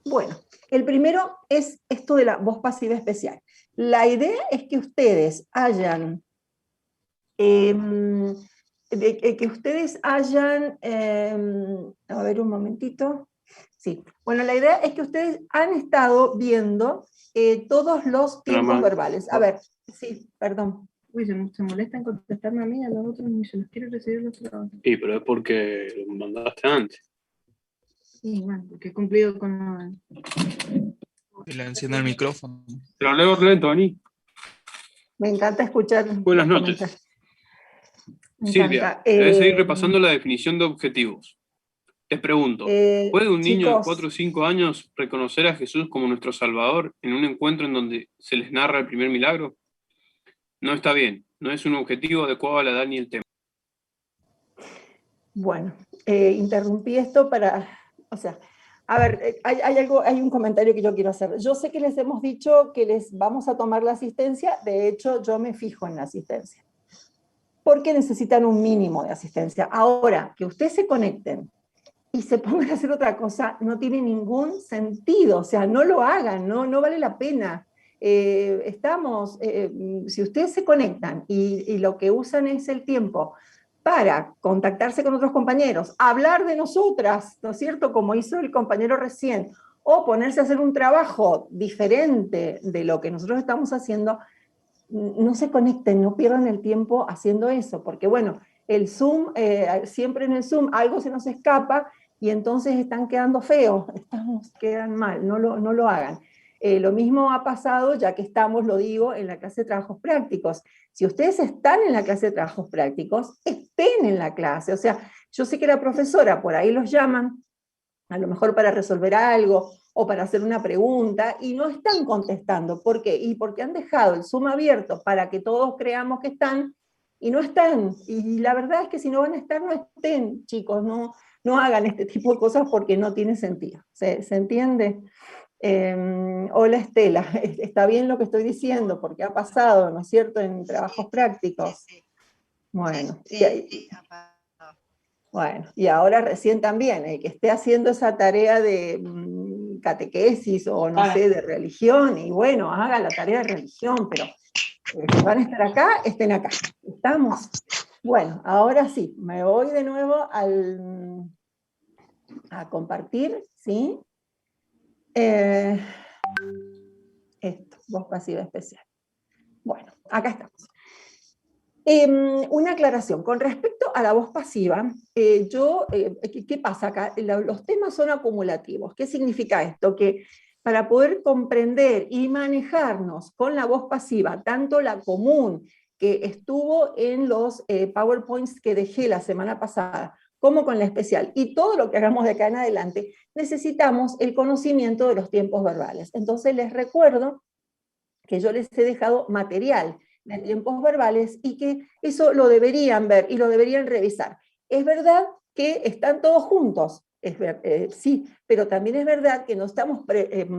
Bueno, el primero es esto de la voz pasiva especial. La idea es que ustedes hayan, a ver un momentito. Sí, bueno, la idea es que ustedes han estado viendo todos los tiempos verbales. A ver, sí, perdón. Uy, se molesta en contestarme a mí, a los otros, ni se los quiero recibir los trabajos. Sí, pero es porque lo mandaste antes. Sí, bueno, porque he cumplido con... Y le enciende el micrófono. Pero leo lento, Ani. Me encanta escuchar. Buenas noches. Silvia, debes seguir repasando la definición de objetivos. Les pregunto, ¿puede un niño de 4 o 5 años reconocer a Jesús como nuestro Salvador en un encuentro en donde se les narra el primer milagro? No está bien, no es un objetivo adecuado a la edad ni el tema. Bueno, interrumpí esto para, o sea, a ver, hay un comentario que yo quiero hacer. Yo sé que les hemos dicho que les vamos a tomar la asistencia, de hecho yo me fijo en la asistencia, porque necesitan un mínimo de asistencia. Ahora, que ustedes se conecten y se pongan a hacer otra cosa, no tiene ningún sentido, o sea, no lo hagan, no vale la pena. Si ustedes se conectan y lo que usan es el tiempo para contactarse con otros compañeros, hablar de nosotras, ¿no es cierto?, como hizo el compañero recién, o ponerse a hacer un trabajo diferente de lo que nosotros estamos haciendo, no se conecten, no pierdan el tiempo haciendo eso, porque bueno, el Zoom, siempre en el Zoom algo se nos escapa y entonces están quedando feos, quedan mal, no lo hagan. Lo mismo ha pasado, ya que estamos, lo digo, en la clase de trabajos prácticos. Si ustedes están en la clase de trabajos prácticos, estén en la clase. O sea, yo sé que la profesora, por ahí los llaman, a lo mejor para resolver algo, o para hacer una pregunta, y no están contestando. ¿Por qué? Y porque han dejado el Zoom abierto para que todos creamos que están, y no están. Y la verdad es que si no van a estar, no estén, chicos, no hagan este tipo de cosas porque no tiene sentido. ¿Se entiende? Hola Estela, está bien lo que estoy diciendo, porque ha pasado, ¿no es cierto?, en trabajos prácticos. Bueno, bueno, y ahora recién también, el que esté haciendo esa tarea de catequesis o no sé, de religión, y bueno, haga la tarea de religión, pero si van a estar acá, estén acá. ¿Estamos? Bueno, ahora sí, me voy de nuevo a compartir, ¿sí? Esto, voz pasiva especial. Bueno, acá estamos. Una aclaración, con respecto a la voz pasiva, ¿qué pasa acá? Los temas son acumulativos. ¿Qué significa esto? Que para poder comprender y manejarnos con la voz pasiva, tanto la común, que estuvo en los PowerPoints que dejé la semana pasada, como con la especial, y todo lo que hagamos de acá en adelante, necesitamos el conocimiento de los tiempos verbales. Entonces les recuerdo que yo les he dejado material de tiempos verbales y que eso lo deberían ver y lo deberían revisar. Es verdad que están todos juntos, sí, pero también es verdad que no estamos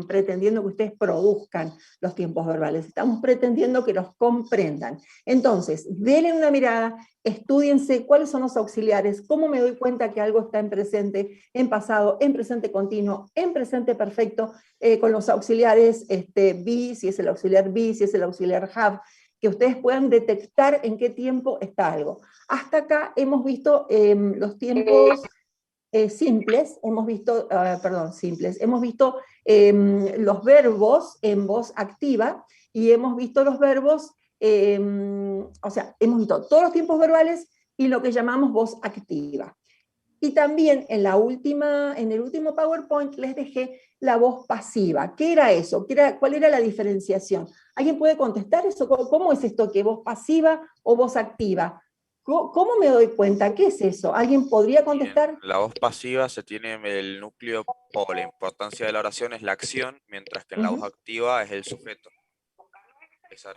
pretendiendo que ustedes produzcan los tiempos verbales, estamos pretendiendo que los comprendan. Entonces, denle una mirada, estúdiense cuáles son los auxiliares, cómo me doy cuenta que algo está en presente, en pasado, en presente continuo, en presente perfecto, con los auxiliares be, si es el auxiliar be, si es el auxiliar have, que ustedes puedan detectar en qué tiempo está algo. Hasta acá hemos visto los tiempos simples, hemos visto los verbos en voz activa y hemos visto los verbos, o sea, hemos visto todos los tiempos verbales y lo que llamamos voz activa. Y también en el último PowerPoint les dejé la voz pasiva. ¿Qué era eso? ¿Cuál era la diferenciación? ¿Alguien puede contestar eso? ¿Cómo es esto que voz pasiva o voz activa? ¿Cómo me doy cuenta? ¿Qué es eso? ¿Alguien podría contestar? Bien, la voz pasiva se tiene el núcleo o la importancia de la oración es la acción, mientras que en la voz activa es el sujeto.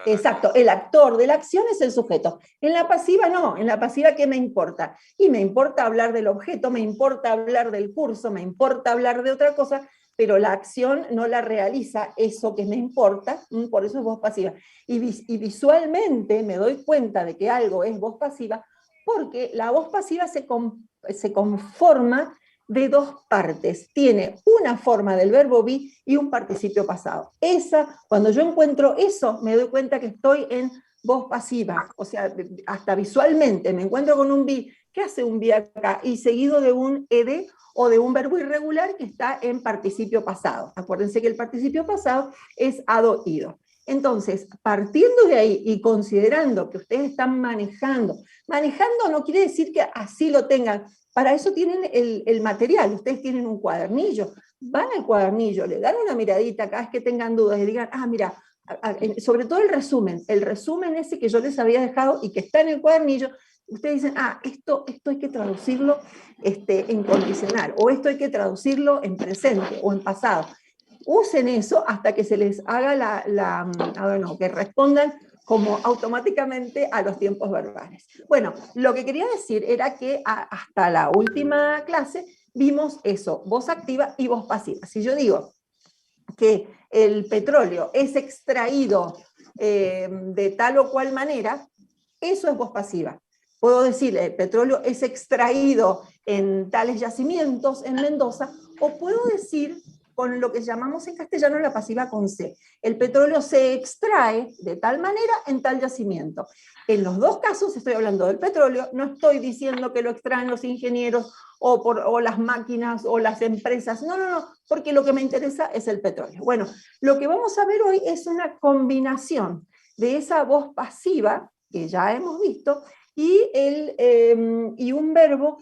Exacto, el actor de la acción es el sujeto. En la pasiva no, en la pasiva ¿qué me importa? Y me importa hablar del objeto, me importa hablar del curso, me importa hablar de otra cosa, pero la acción no la realiza eso que me importa, por eso es voz pasiva. Y visualmente me doy cuenta de que algo es voz pasiva, porque la voz pasiva se conforma de dos partes. Tiene una forma del verbo be y un participio pasado. Cuando yo encuentro eso, me doy cuenta que estoy en voz pasiva. O sea, hasta visualmente me encuentro con un be. ¿Qué hace un be acá? Y seguido de un ed o de un verbo irregular que está en participio pasado. Acuérdense que el participio pasado es ado, ido. Entonces, partiendo de ahí y considerando que ustedes están manejando no quiere decir que así lo tengan, para eso tienen el material, ustedes tienen un cuadernillo, van al cuadernillo, le dan una miradita cada vez que tengan dudas y digan, mira, sobre todo el resumen ese que yo les había dejado y que está en el cuadernillo, ustedes dicen, esto hay que traducirlo en condicional, o esto hay que traducirlo en presente o en pasado. Usen eso hasta que se les haga que respondan como automáticamente a los tiempos verbales. Bueno, lo que quería decir era que hasta la última clase vimos eso, voz activa y voz pasiva. Si yo digo que el petróleo es extraído de tal o cual manera, eso es voz pasiva. Puedo decir, el petróleo es extraído en tales yacimientos en Mendoza, o puedo decir, con lo que llamamos en castellano la pasiva con C. El petróleo se extrae de tal manera en tal yacimiento. En los dos casos estoy hablando del petróleo, no estoy diciendo que lo extraen los ingenieros o las máquinas o las empresas, no, porque lo que me interesa es el petróleo. Bueno, lo que vamos a ver hoy es una combinación de esa voz pasiva, que ya hemos visto, y un verbo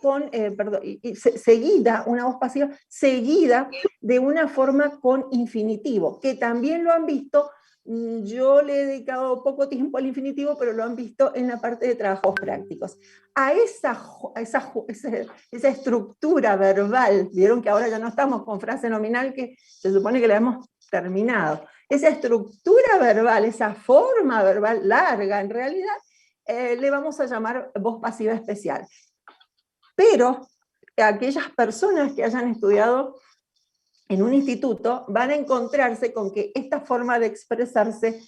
seguida, una voz pasiva seguida de una forma con infinitivo, que también lo han visto, yo le he dedicado poco tiempo al infinitivo, pero lo han visto en la parte de trabajos prácticos. A esa estructura verbal, vieron que ahora ya no estamos con frase nominal, que se supone que la hemos terminado, esa estructura verbal, esa forma verbal larga en realidad, le vamos a llamar voz pasiva especial. Pero aquellas personas que hayan estudiado en un instituto van a encontrarse con que esta forma de expresarse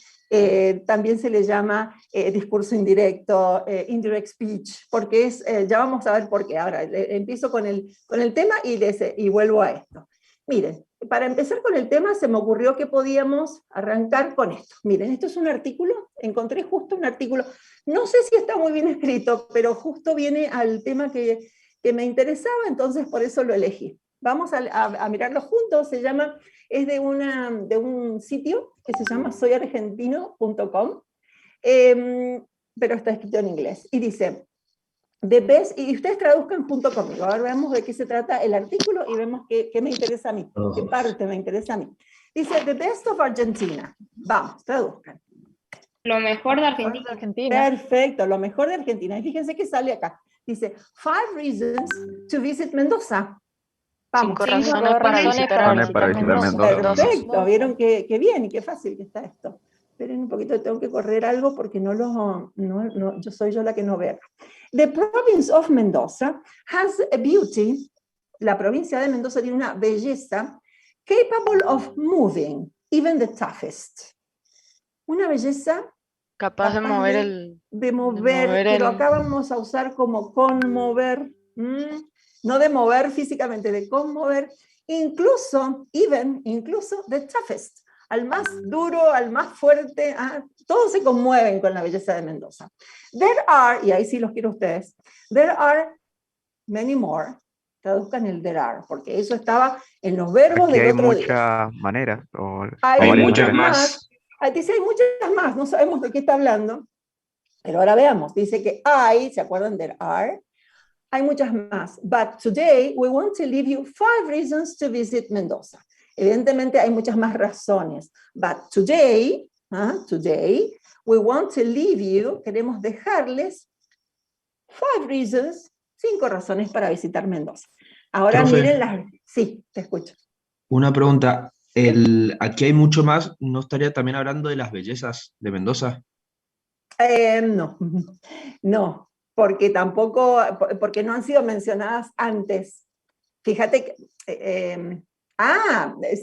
también se le llama discurso indirecto, indirect speech, porque ya vamos a ver por qué. Ahora empiezo con el tema y vuelvo a esto. Miren, para empezar con el tema se me ocurrió que podíamos arrancar con esto. Miren, esto es un artículo, encontré justo un artículo, no sé si está muy bien escrito, pero justo viene al tema que me interesaba, entonces por eso lo elegí. Vamos a mirarlo juntos, es de un sitio que se llama soyargentino.com, pero está escrito en inglés, y dice, the best, y ustedes traduzcan junto conmigo, ahora veamos de qué se trata el artículo y vemos qué me interesa a mí, qué parte me interesa a mí. Dice, the best of Argentina. Vamos, traduzcan. Lo mejor de Argentina. Perfecto, lo mejor de Argentina. Y fíjense que sale acá. Dice, 5 reasons to visit Mendoza. Vamos. 5 razones para visitar Mendoza. Perfecto, vieron qué bien y qué fácil que está esto. Esperen un poquito, tengo que correr algo porque yo soy la que no veo. The province of Mendoza has a beauty. La provincia de Mendoza tiene una belleza capable of moving even the toughest. Una belleza capaz de mover pero acá vamos a usar como conmover, no de mover físicamente, de conmover, incluso the toughest, al más duro, al más fuerte, todos se conmueven con la belleza de Mendoza. There are, y ahí sí los quiero ustedes, there are many more, traduzcan el there are, porque eso estaba en los verbos del otro día. Hay muchas maneras. Hay muchas más. Dice, hay muchas más, no sabemos de qué está hablando, pero ahora veamos, dice que hay, ¿se acuerdan? There are, hay muchas más, but today we want to leave you 5 reasons to visit Mendoza. Evidentemente hay muchas más razones, but today we want to leave you, queremos dejarles 5 reasons, 5 razones para visitar Mendoza. Ahora Profe, miren sí, te escucho. una pregunta. Aquí hay mucho más, ¿no estaría también hablando de las bellezas de Mendoza? No, porque no han sido mencionadas antes. Fíjate que,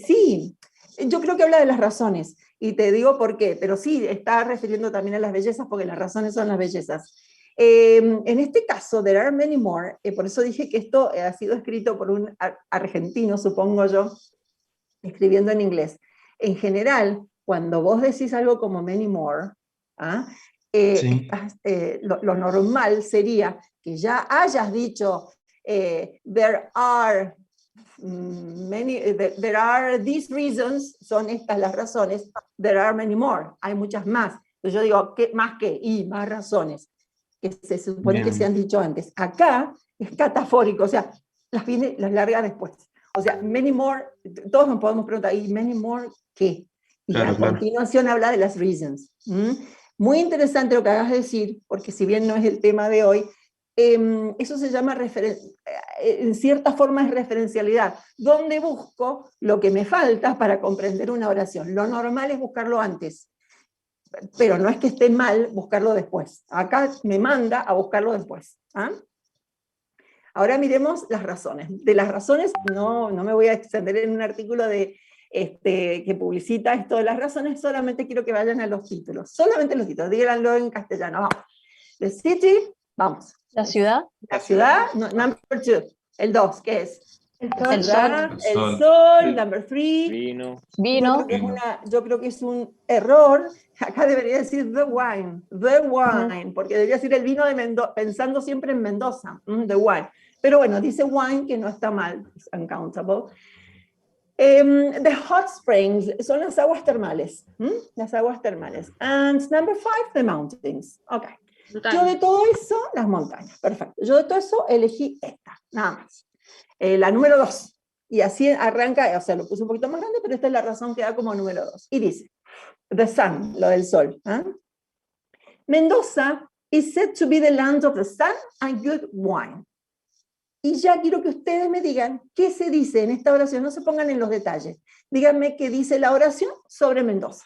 sí, yo creo que habla de las razones, y te digo por qué, pero sí, está refiriendo también a las bellezas, porque las razones son las bellezas. En este caso, there are many more, por eso dije que esto ha sido escrito por un argentino, supongo yo, escribiendo en inglés. En general, cuando vos decís algo como many more, sí, lo normal sería que ya hayas dicho there are these reasons, son estas las razones, there are many more, hay muchas más. Entonces yo digo, más que, y más razones, que se supone que se han dicho antes. Acá es catafórico, o sea, las larga después. O sea, many more, todos nos podemos preguntar, ¿y many more qué? Y claro, a continuación habla de las reasons. Muy interesante lo que acabas de decir, porque si bien no es el tema de hoy, eso se llama, en cierta forma es referencialidad, donde busco lo que me falta para comprender una oración. Lo normal es buscarlo antes, pero no es que esté mal buscarlo después. Acá me manda a buscarlo después. Ahora miremos las razones. De las razones, no me voy a extender en un artículo que publicita esto de las razones, solamente quiero que vayan a los títulos. Solamente los títulos, díganlo en castellano. Vamos. The city, vamos. ¿La ciudad? La ciudad, no, number 2. El 2, ¿qué es? El sol, number 3. Vino. Yo creo que es un error. Acá debería decir the wine, porque debería decir el vino de Mendoza, pensando siempre en Mendoza, the wine. Pero bueno, dice wine, que no está mal, es uncountable. The hot springs son las aguas termales. Las aguas termales. And number 5, the mountains. Ok. Yo de todo eso, las montañas, perfecto. Yo de todo eso elegí esta, nada más. La número 2. Y así arranca, o sea, lo puse un poquito más grande, pero esta es la razón que da como número 2. Y dice, the sun, lo del sol. Mendoza is said to be the land of the sun and good wine. Y ya quiero que ustedes me digan qué se dice en esta oración, no se pongan en los detalles. Díganme qué dice la oración sobre Mendoza.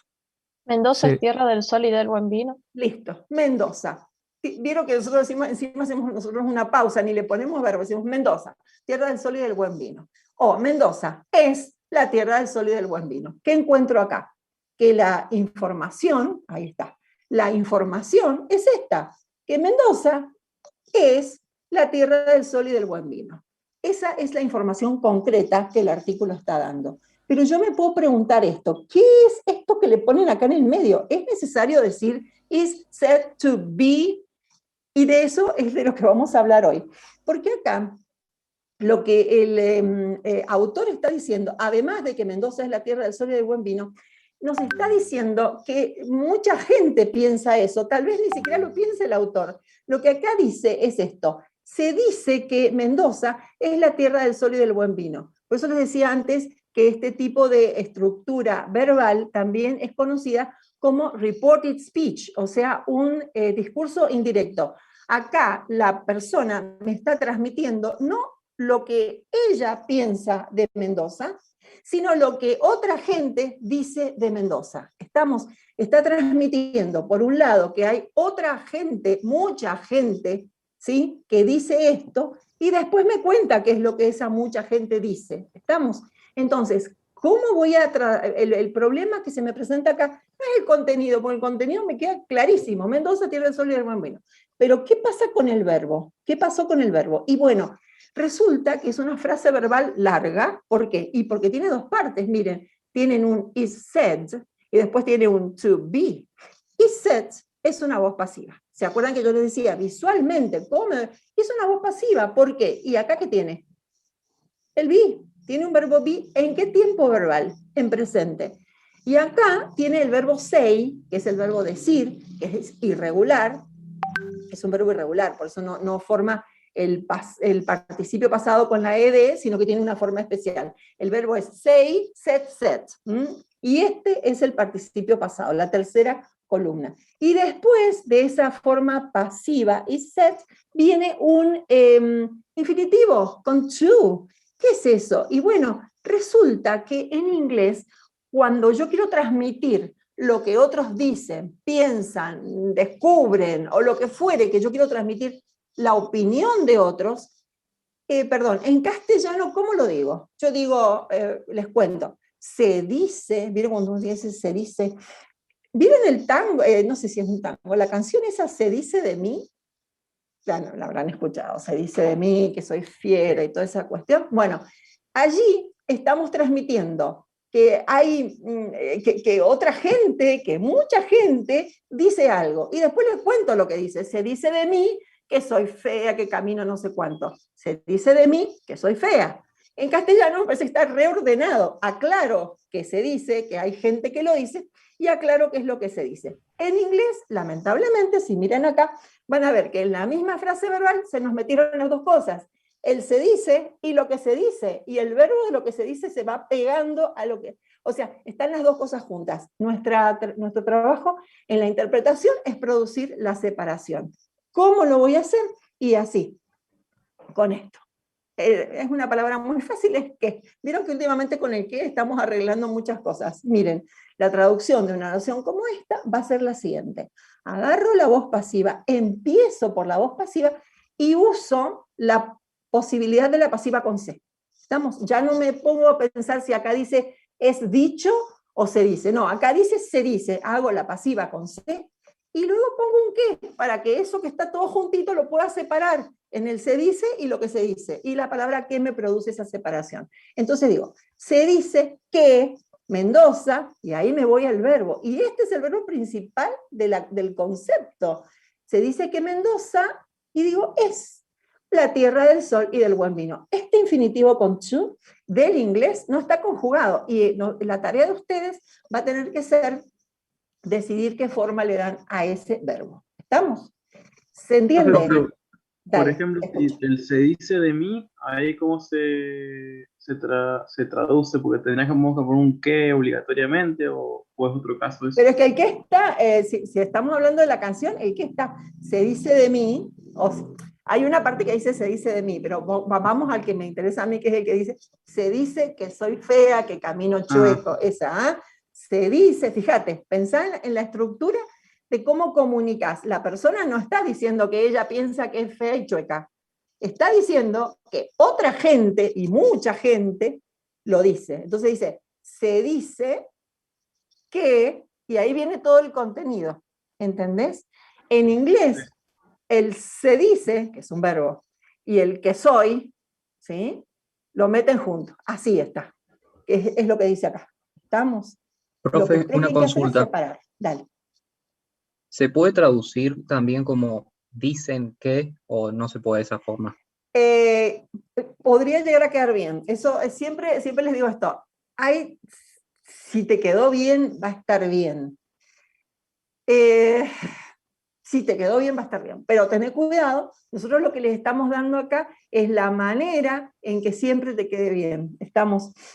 Mendoza es tierra del sol y del buen vino. Listo, Mendoza. Vieron que nosotros decimos, encima hacemos nosotros una pausa, ni le ponemos verbo, decimos Mendoza, tierra del sol y del buen vino. O Mendoza es la tierra del sol y del buen vino. ¿Qué encuentro acá? Que la información, ahí está, la información es esta, que Mendoza es la tierra del sol y del buen vino. Esa es la información concreta que el artículo está dando. Pero yo me puedo preguntar esto, ¿qué es esto que le ponen acá en el medio? ¿Es necesario decir is said to be? Y de eso es de lo que vamos a hablar hoy. Porque acá lo que el autor está diciendo, además de que Mendoza es la tierra del sol y del buen vino, nos está diciendo que mucha gente piensa eso, tal vez ni siquiera lo piense el autor. Lo que acá dice es esto, se dice que Mendoza es la tierra del sol y del buen vino. Por eso les decía antes que este tipo de estructura verbal también es conocida como reported speech, o sea, un discurso indirecto. Acá la persona me está transmitiendo no lo que ella piensa de Mendoza, sino lo que otra gente dice de Mendoza. Está transmitiendo, por un lado, que hay otra gente, mucha gente, ¿sí?, que dice esto, y después me cuenta qué es lo que esa mucha gente dice. ¿Estamos? Entonces, ¿cómo voy a el problema que se me presenta acá no es el contenido, porque el contenido me queda clarísimo. Mendoza, tierra del sol y del buen vino. Pero, ¿qué pasa con el verbo? ¿Qué pasó con el verbo? Y bueno, resulta que es una frase verbal larga. ¿Por qué? Y porque tiene dos partes. Miren, tienen un is said y después tiene un to be. Is said es una voz pasiva. ¿Se acuerdan que yo les decía visualmente? ¿Cómo? Es una voz pasiva. ¿Por qué? ¿Y acá qué tiene? El be. Tiene un verbo be. ¿En qué tiempo verbal? En presente. Y acá tiene el verbo say, que es el verbo decir, que es irregular. Es un verbo irregular, por eso no forma el participio pasado con la ed, sino que tiene una forma especial. El verbo es say, said, said. Y este es el participio pasado, la tercera columna. Y después de esa forma pasiva y said, viene un infinitivo con to. ¿Qué es eso? Y bueno, resulta que en inglés, cuando yo quiero transmitir lo que otros dicen, piensan, descubren, o lo que fuere que yo quiero transmitir, la opinión de otros, en castellano, ¿cómo lo digo? Yo digo, les cuento, se dice, ¿vieron cuando uno dice se dice? ¿Vieron el tango? No sé si es un tango, la canción esa, ¿se dice de mí? ya no, la habrán escuchado, se dice de mí que soy fiera y toda esa cuestión. Bueno, allí estamos transmitiendo que hay, que otra gente, que mucha gente dice algo, y después les cuento lo que dice. Se dice de mí que soy fea, que camino no sé cuánto. Se dice de mí que soy fea. En castellano me parece que está reordenado. Aclaro que se dice, que hay gente que lo dice, y aclaro qué es lo que se dice. En inglés, lamentablemente, si miran acá, van a ver que en la misma frase verbal se nos metieron las dos cosas. El se dice y lo que se dice, y el verbo de lo que se dice se va pegando a lo que... O sea, están las dos cosas juntas. Nuestro trabajo en la interpretación es producir la separación. ¿Cómo lo voy a hacer? Y así, con esto. Es una palabra muy fácil, es que. Vieron que últimamente con el que estamos arreglando muchas cosas. Miren, la traducción de una oración como esta va a ser la siguiente. Agarro la voz pasiva, empiezo por la voz pasiva y uso la posibilidad de la pasiva con C. ¿Estamos? Ya no me pongo a pensar si acá dice es dicho o se dice. No, acá dice se dice. Hago la pasiva con C y luego pongo un qué, para que eso que está todo juntito lo pueda separar en el se dice y lo que se dice, y la palabra que me produce esa separación. Entonces digo, se dice que Mendoza, y ahí me voy al verbo, y este es el verbo principal del concepto. Se dice que Mendoza, y digo, es la tierra del sol y del buen vino. Este infinitivo con to del inglés no está conjugado, y la tarea de ustedes va a tener que ser decidir qué forma le dan a ese verbo. ¿Estamos? ¿Se entiende? Por ejemplo, si el se dice de mí, ahí cómo se traduce, porque tendríamos que poner un qué obligatoriamente, o es otro caso eso. Pero es que el que está, si estamos hablando de la canción, el que está, se dice de mí, hay una parte que dice se dice de mí, pero vamos al que me interesa a mí, que es el que dice, se dice que soy fea, que camino chueco, esa, se dice, fíjate, pensá en la estructura de cómo comunicas. La persona no está diciendo que ella piensa que es fea y chueca. Está diciendo que otra gente, y mucha gente, lo dice. Entonces dice, se dice que, y ahí viene todo el contenido. ¿Entendés? En inglés, el se dice, que es un verbo, y el que soy, ¿sí? Lo meten juntos. Así está. Es lo que dice acá. ¿Estamos? Profe, una consulta. Dale. ¿Se puede traducir también como dicen que o no se puede de esa forma? Podría llegar a quedar bien. Eso siempre les digo esto. Si te quedó bien, va a estar bien. Si te quedó bien, va a estar bien. Pero tené cuidado, nosotros lo que les estamos dando acá es la manera en que siempre te quede bien.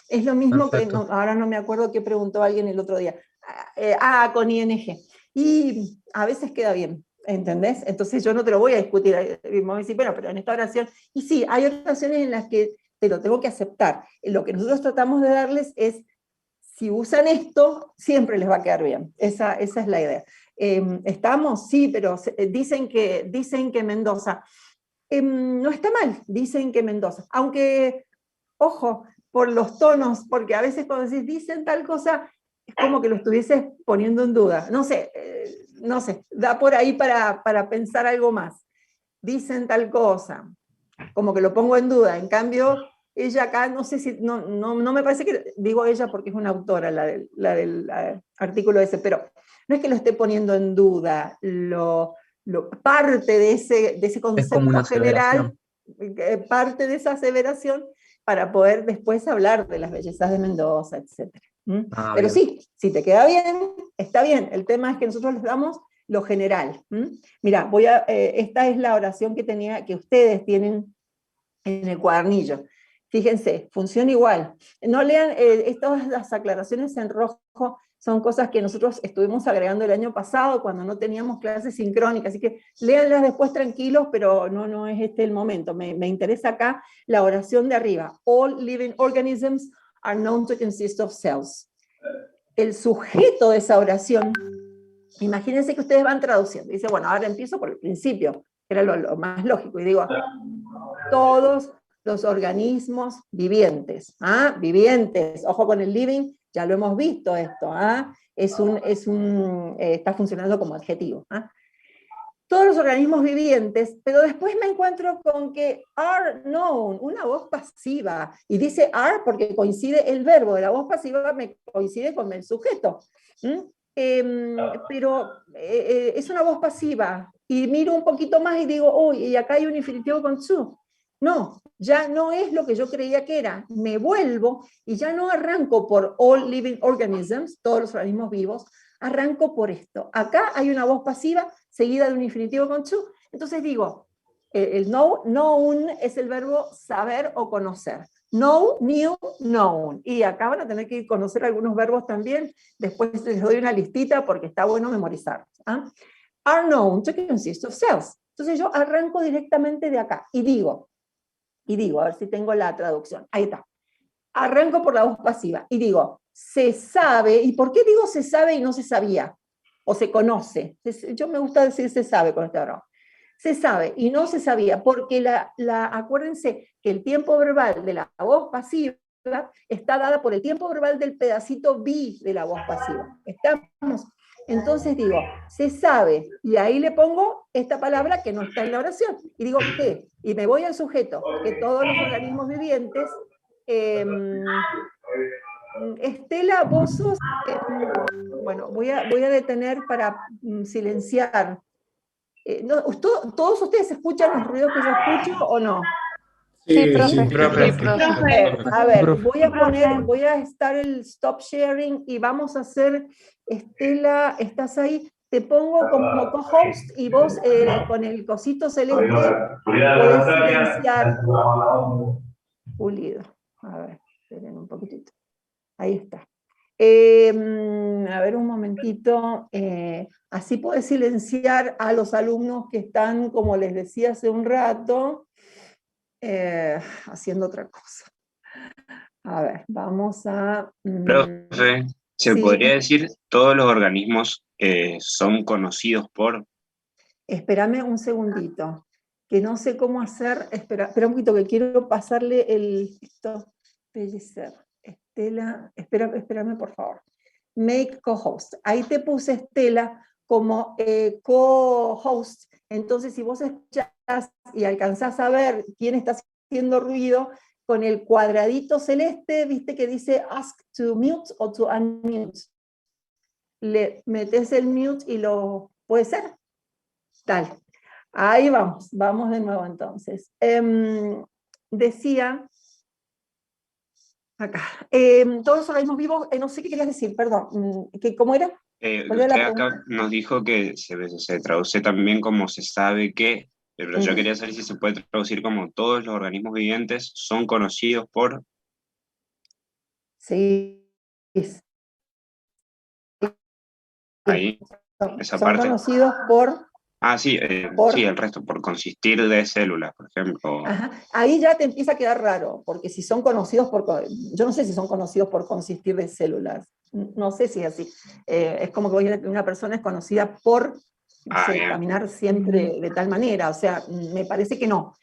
Es lo mismo. Perfecto. Que, ahora no me acuerdo qué preguntó alguien el otro día. Con ING. Y a veces queda bien, ¿entendés? Entonces yo no te lo voy a discutir. Me voy a decir, bueno, pero en esta oración, y sí, hay oraciones en las que te lo tengo que aceptar. Lo que nosotros tratamos de darles es, si usan esto, siempre les va a quedar bien. Esa es la idea. ¿Estamos? Sí, pero dicen que Mendoza. No está mal, dicen que Mendoza. Aunque, ojo, por los tonos, porque a veces cuando decís dicen tal cosa, es como que lo estuvieses poniendo en duda. No sé, da por ahí para pensar algo más. Dicen tal cosa, como que lo pongo en duda. En cambio, ella acá, no sé si, no me parece que, digo ella porque es una autora, la del artículo ese, pero no es que lo esté poniendo en duda, parte de ese concepto general, parte de esa aseveración, para poder después hablar de las bellezas de Mendoza, etc. Pero bien. Sí, si te queda bien, está bien. El tema es que nosotros les damos lo general. Mira, esta es la oración que ustedes tienen en el cuadernillo. Fíjense, funciona igual. No lean, todas las aclaraciones en rojo son cosas que nosotros estuvimos agregando el año pasado cuando no teníamos clases sincrónicas, así que léanlas después tranquilos, pero no es este el momento. Me interesa acá la oración de arriba. All living organisms are known to consist of cells. El sujeto de esa oración, imagínense que ustedes van traduciendo. Dice, bueno, ahora empiezo por el principio, que era lo más lógico, y digo, todos los organismos vivientes, vivientes, ojo con el living, ya lo hemos visto esto, está funcionando como adjetivo. todos los organismos vivientes, pero después me encuentro con que are known, una voz pasiva, y dice are porque coincide el verbo de la voz pasiva, me coincide con el sujeto. Pero es una voz pasiva, y miro un poquito más y digo, uy, y acá hay un infinitivo con to. No, ya no es lo que yo creía que era. Me vuelvo y ya no arranco por all living organisms, todos los organismos vivos, arranco por esto. Acá hay una voz pasiva seguida de un infinitivo con to. Entonces digo, el know, known es el verbo saber o conocer. Know, knew, known. Y acá van a tener que conocer algunos verbos también. Después les doy una listita porque está bueno memorizar. Are known to consist of cells. Entonces yo arranco directamente de acá y digo, a ver si tengo la traducción. Ahí está. Arranco por la voz pasiva y digo, se sabe. ¿Y por qué digo se sabe y no se sabía? O se conoce. Yo me gusta decir se sabe con este verbo. Se sabe y no se sabía, porque acuérdense que el tiempo verbal de la voz pasiva está dada por el tiempo verbal del pedacito be de la voz pasiva. ¿Estamos? Entonces digo, se sabe, y ahí le pongo esta palabra que no está en la oración, y digo, ¿qué? Y me voy al sujeto, que todos los organismos vivientes, Estela, vos sos, bueno, voy a detener para silenciar. ¿Todos ustedes escuchan los ruidos que yo escucho o no? Sí, profe. A ver, voy a estar el stop sharing y vamos a hacer, Estela, ¿estás ahí? Te pongo como co-host y vos con el cosito celeste podés silenciar. Pulido. A ver, esperen un poquitito. Ahí está. A ver un momentito. Así podés silenciar a los alumnos que están, como les decía hace un rato, haciendo otra cosa. A ver, vamos a... Profe, ¿se podría decir todos los organismos son conocidos por? Espérame un segundito, que no sé cómo hacer... Espera un poquito, que quiero pasarle esto. Pellicer. Estela, espérame por favor. Make co-host. Ahí te puse, Estela, como co-host. Entonces, si vos escuchás y alcanzás a ver quién está haciendo ruido, con el cuadradito celeste, viste que dice ask to mute o to unmute. Le metes el mute y lo... ¿Puede ser? Dale. Ahí vamos de nuevo entonces. Decía... Acá. Todos los organismos vivos, no sé qué querías decir, perdón. ¿Cómo era? Usted acá nos dijo que se traduce también como se sabe que, pero yo quería saber si se puede traducir como todos los organismos vivientes son conocidos por... Sí. Ahí, esa son parte. Son conocidos por... Ah, sí, sí, el resto, por consistir de células, por ejemplo. Ajá. Ahí ya te empieza a quedar raro, porque si son conocidos por... Yo no sé si son conocidos por consistir de células. No sé si es así. Es como que una persona es conocida por caminar siempre de tal manera. O sea, me parece que no.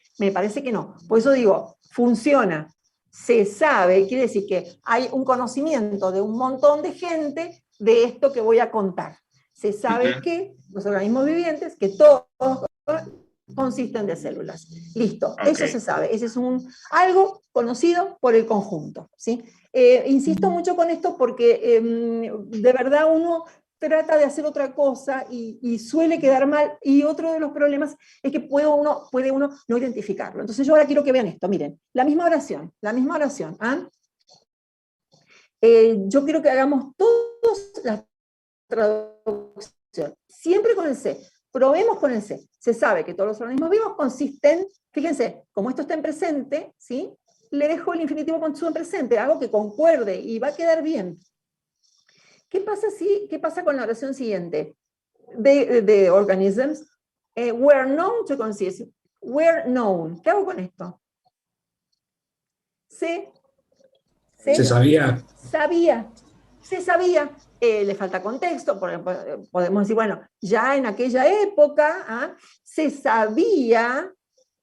Por eso digo, funciona. Se sabe, quiere decir que hay un conocimiento de un montón de gente de esto que voy a contar. Se sabe que los organismos vivientes, que todos consisten de células. Listo, eso se sabe. Ese es algo conocido por el conjunto, ¿sí? Insisto mucho con esto porque de verdad uno trata de hacer otra cosa y suele quedar mal, y otro de los problemas es que puede uno no identificarlo. Entonces yo ahora quiero que vean esto, miren, la misma oración, ¿ah? Yo quiero que hagamos todos la traducción, siempre con el C. Probemos con el C. Se sabe que todos los organismos vivos consisten, fíjense, como esto está en presente, ¿sí? Le dejo el infinitivo con su en presente, hago que concuerde y va a quedar bien. ¿Qué pasa con la oración siguiente? De organisms, were known to consist. Were known. ¿Qué hago con esto? Se sabía. Se sabía. Le falta contexto, podemos decir, bueno, ya en aquella época se sabía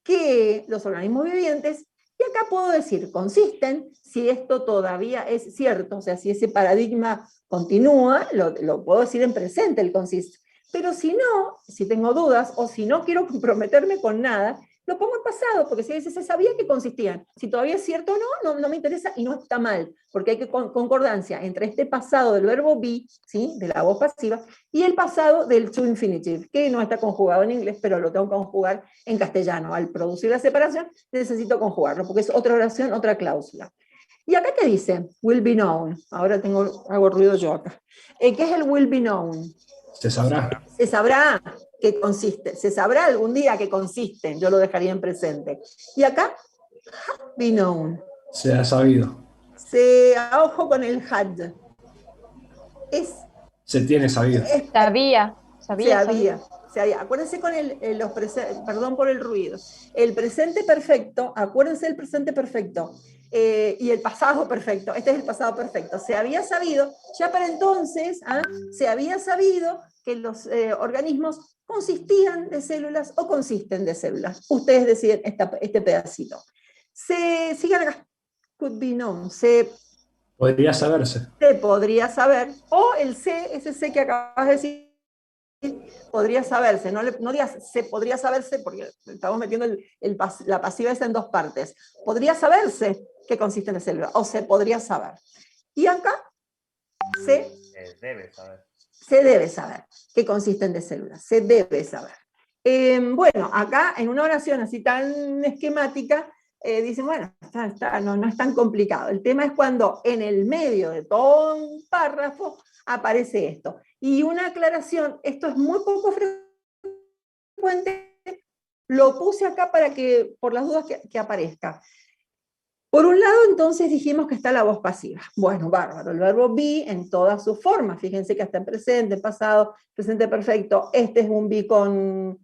que los organismos vivientes, y acá puedo decir, consisten, si esto todavía es cierto, o sea, si ese paradigma continúa, lo puedo decir en presente, el consist. Pero si no, si tengo dudas, o si no quiero comprometerme con nada, lo pongo en pasado, porque si se sabía que consistían. Si todavía es cierto o no me interesa y no está mal, porque hay que concordancia entre este pasado del verbo be, ¿sí? De la voz pasiva, y el pasado del to infinitive, que no está conjugado en inglés, pero lo tengo que conjugar en castellano. Al producir la separación, necesito conjugarlo, porque es otra oración, otra cláusula. ¿Y acá qué dice? Will be known. Ahora hago ruido yo acá. ¿Qué es el will be known? Se sabrá. Se sabrá qué consiste. Se sabrá algún día qué consiste. Yo lo dejaría en presente. Y acá, have be known. Se ha sabido. Ojo con el had. Se tiene sabido. Sabía. Se había. Acuérdense con perdón por el ruido. El presente perfecto, acuérdense del presente perfecto. Y el pasado perfecto, este es el pasado perfecto. Se había sabido, ya para entonces, se había sabido que los organismos consistían de células o consisten de células. Ustedes deciden este pedacito. Sigan acá. Could be known. Podría saberse. Se podría saber, o el ese C que acabas de decir, podría saberse, no digas se podría saberse, porque estamos metiendo la pasiva esa en dos partes. Podría saberse qué consiste en la célula, o se podría saber. Y acá se debe saber qué consisten de células, se debe saber. Bueno, acá en una oración así tan esquemática, dicen, bueno, no es tan complicado. El tema es cuando en el medio de todo un párrafo aparece esto. Y una aclaración, esto es muy poco frecuente, lo puse acá para que, por las dudas que aparezca. Por un lado, entonces dijimos que está la voz pasiva. Bueno, bárbaro, el verbo be en todas sus formas. Fíjense que hasta en presente, en pasado, presente perfecto, este es un be con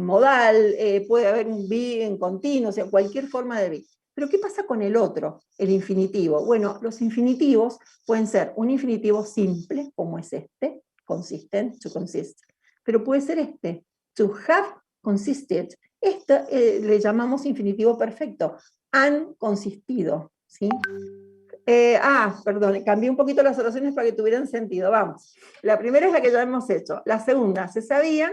modal, puede haber un be en continuo, o sea, cualquier forma de be. Pero ¿qué pasa con el otro, el infinitivo? Bueno, los infinitivos pueden ser un infinitivo simple, como es este, consistent, to consist, pero puede ser este, to have consisted. Le llamamos infinitivo perfecto, han consistido, ¿sí? Perdón, cambié un poquito las oraciones para que tuvieran sentido, vamos. La primera es la que ya hemos hecho. La segunda, se sabían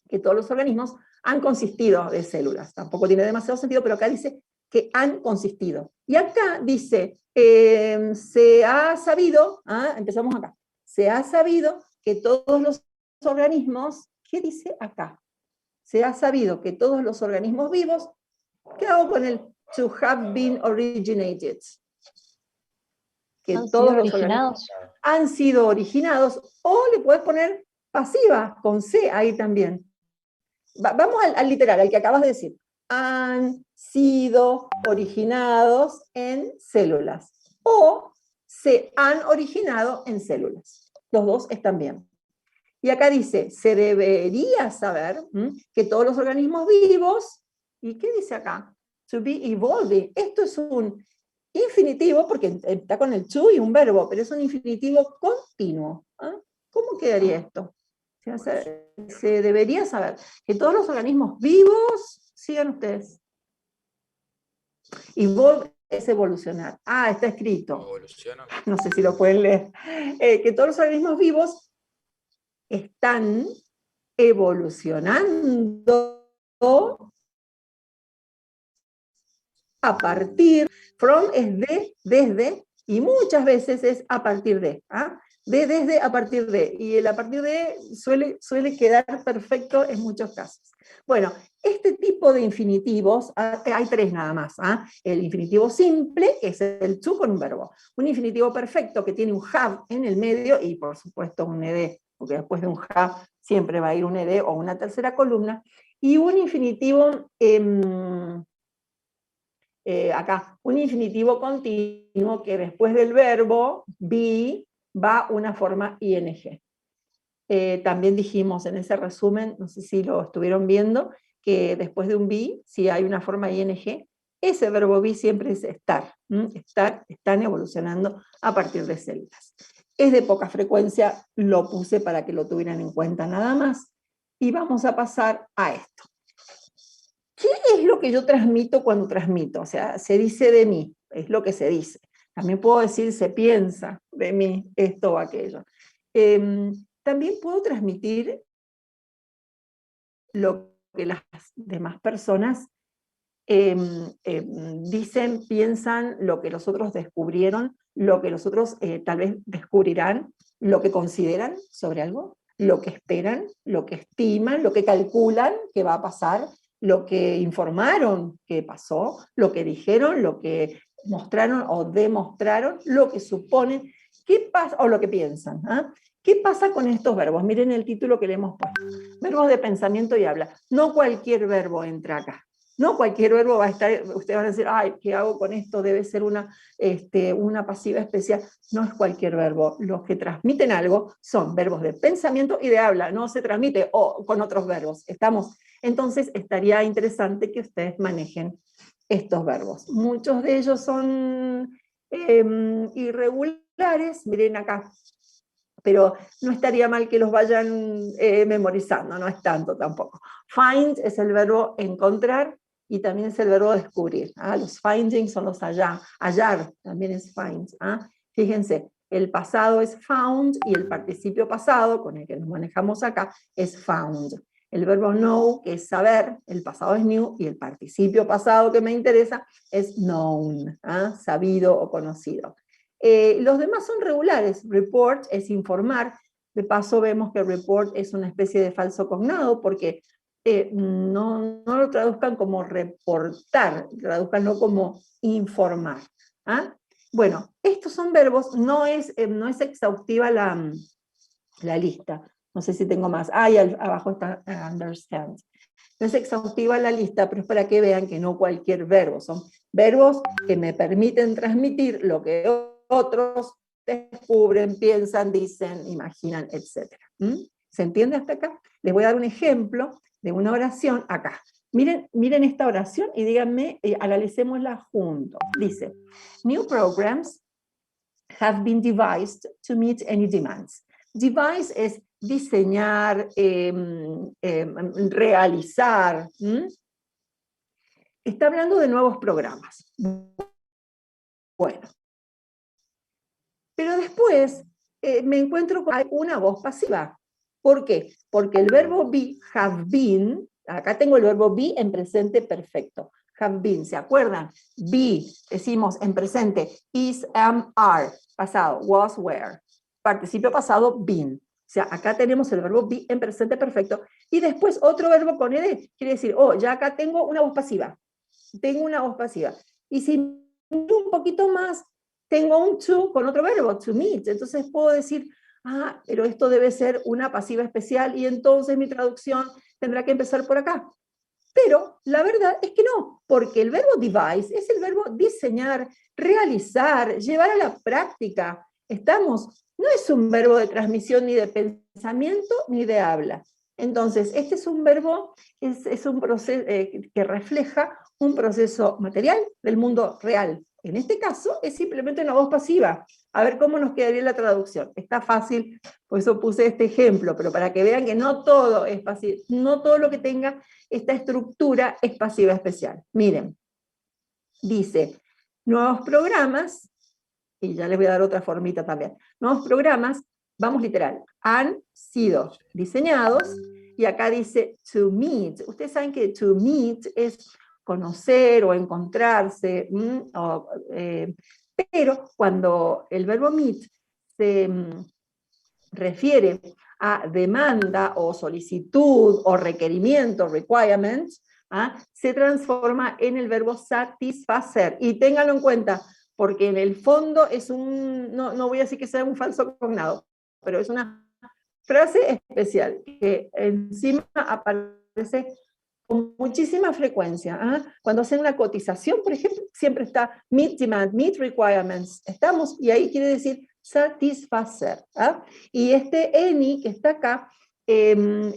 que todos los organismos han consistido de células. Tampoco tiene demasiado sentido, pero acá dice que han consistido. Y acá dice, se ha sabido, empezamos acá, se ha sabido que todos los organismos, ¿qué dice acá? Se ha sabido que todos los organismos vivos, ¿qué hago con el to have been originated? Que todos los organismos han sido originados, o le puedes poner pasiva, con C ahí también. Vamos al literal, al que acabas de decir. Han sido originados en células, o se han originado en células. Los dos están bien. Y acá dice, se debería saber que todos los organismos vivos, ¿y qué dice acá? To be evolving. Esto es un infinitivo, porque está con el to y un verbo, pero es un infinitivo continuo. ¿Cómo quedaría esto? Se debería saber que todos los organismos vivos, sigan ustedes. Evolve es evolucionar. Está escrito. Evoluciona. No sé si lo pueden leer. Que todos los organismos vivos están evolucionando a partir, from es de, desde, y muchas veces es a partir de. De, desde, a partir de. Y el a partir de suele quedar perfecto en muchos casos. Bueno, este tipo de infinitivos, hay tres nada más. El infinitivo simple, que es el to con un verbo. Un infinitivo perfecto, que tiene un have en el medio, y por supuesto un ed, porque después de un have siempre va a ir un ed o una tercera columna. Y un infinitivo, acá, un infinitivo continuo, que después del verbo be, va una forma ing. También dijimos en ese resumen, no sé si lo estuvieron viendo, que después de un be, si hay una forma ing, ese verbo be siempre es estar. Están evolucionando a partir de células. Es de poca frecuencia, lo puse para que lo tuvieran en cuenta nada más. Y vamos a pasar a esto. ¿Qué es lo que yo transmito cuando transmito? O sea, se dice de mí, es lo que se dice. También puedo decir se piensa de mí esto o aquello. también puedo transmitir lo que las demás personas dicen, piensan, lo que los otros descubrieron, lo que los otros tal vez descubrirán, lo que consideran sobre algo, lo que esperan, lo que estiman, lo que calculan que va a pasar, lo que informaron que pasó, lo que dijeron, lo que mostraron o demostraron, lo que suponen, qué pasa, o lo que piensan. ¿Ah? ¿Qué pasa con estos verbos? Miren el título que le hemos puesto. Verbos de pensamiento y habla. No cualquier verbo entra acá. No cualquier verbo va a estar, ustedes van a decir, ay, ¿qué hago con esto? Debe ser una pasiva especial. No es cualquier verbo. Los que transmiten algo son verbos de pensamiento y de habla. No se transmite con otros verbos. ¿Estamos? Entonces estaría interesante que ustedes manejen estos verbos. Muchos de ellos son irregulares. Miren acá. Pero no estaría mal que los vayan memorizando, no es tanto tampoco. Find es el verbo encontrar y también es el verbo descubrir. ¿Ah? Los findings son los hallar también es find. ¿Ah? Fíjense, el pasado es found y el participio pasado, con el que nos manejamos acá, es found. El verbo know, que es saber, el pasado es knew, y el participio pasado que me interesa es known, ¿ah? Sabido o conocido. Los demás son regulares. Report es informar. De paso vemos que report es una especie de falso cognado porque no lo traduzcan como reportar, traduzcanlo como informar. ¿Ah? Bueno, estos son verbos, no es exhaustiva la lista. No sé si tengo más. Ah, y abajo está understand. No es exhaustiva la lista, pero es para que vean que no cualquier verbo. Son verbos que me permiten transmitir lo que otros descubren, piensan, dicen, imaginan, etc. ¿Se entiende hasta acá? Les voy a dar un ejemplo de una oración acá. Miren esta oración y díganme, analicémosla juntos. Dice, new programs have been devised to meet any demands. Devise es diseñar, realizar. Está hablando de nuevos programas. Bueno. Pero después me encuentro con una voz pasiva. ¿Por qué? Porque el verbo be, have been, acá tengo el verbo be en presente perfecto. Have been, ¿se acuerdan? Be, decimos en presente, is, am, are, pasado, was, were. Participio pasado, been. O sea, acá tenemos el verbo be en presente perfecto. Y después otro verbo con ed, quiere decir, oh, ya acá tengo una voz pasiva. Tengo una voz pasiva. Y si un poquito más, tengo un to con otro verbo, to meet. Entonces puedo decir, ah, pero esto debe ser una pasiva especial y entonces mi traducción tendrá que empezar por acá. Pero la verdad es que no, porque el verbo devise es el verbo diseñar, realizar, llevar a la práctica. No es un verbo de transmisión ni de pensamiento ni de habla. Entonces, este es un verbo, es un proceso que refleja un proceso material del mundo real. En este caso, es simplemente una voz pasiva. A ver cómo nos quedaría la traducción. Está fácil, por eso puse este ejemplo, pero para que vean que no todo es pasivo, no todo lo que tenga esta estructura es pasiva especial. Miren, dice, nuevos programas, y ya les voy a dar otra formita también, nuevos programas, vamos literal, han sido diseñados, y acá dice to meet. Ustedes saben que to meet es conocer o encontrarse, pero cuando el verbo meet se refiere a demanda o solicitud o requerimiento, requirement, se transforma en el verbo satisfacer. Y ténganlo en cuenta, porque en el fondo es no voy a decir que sea un falso cognado, pero es una frase especial que encima aparece con muchísima frecuencia. Cuando hacen una cotización, por ejemplo, siempre está meet demand, meet requirements. Estamos, y ahí quiere decir satisfacer. Y este any que está acá,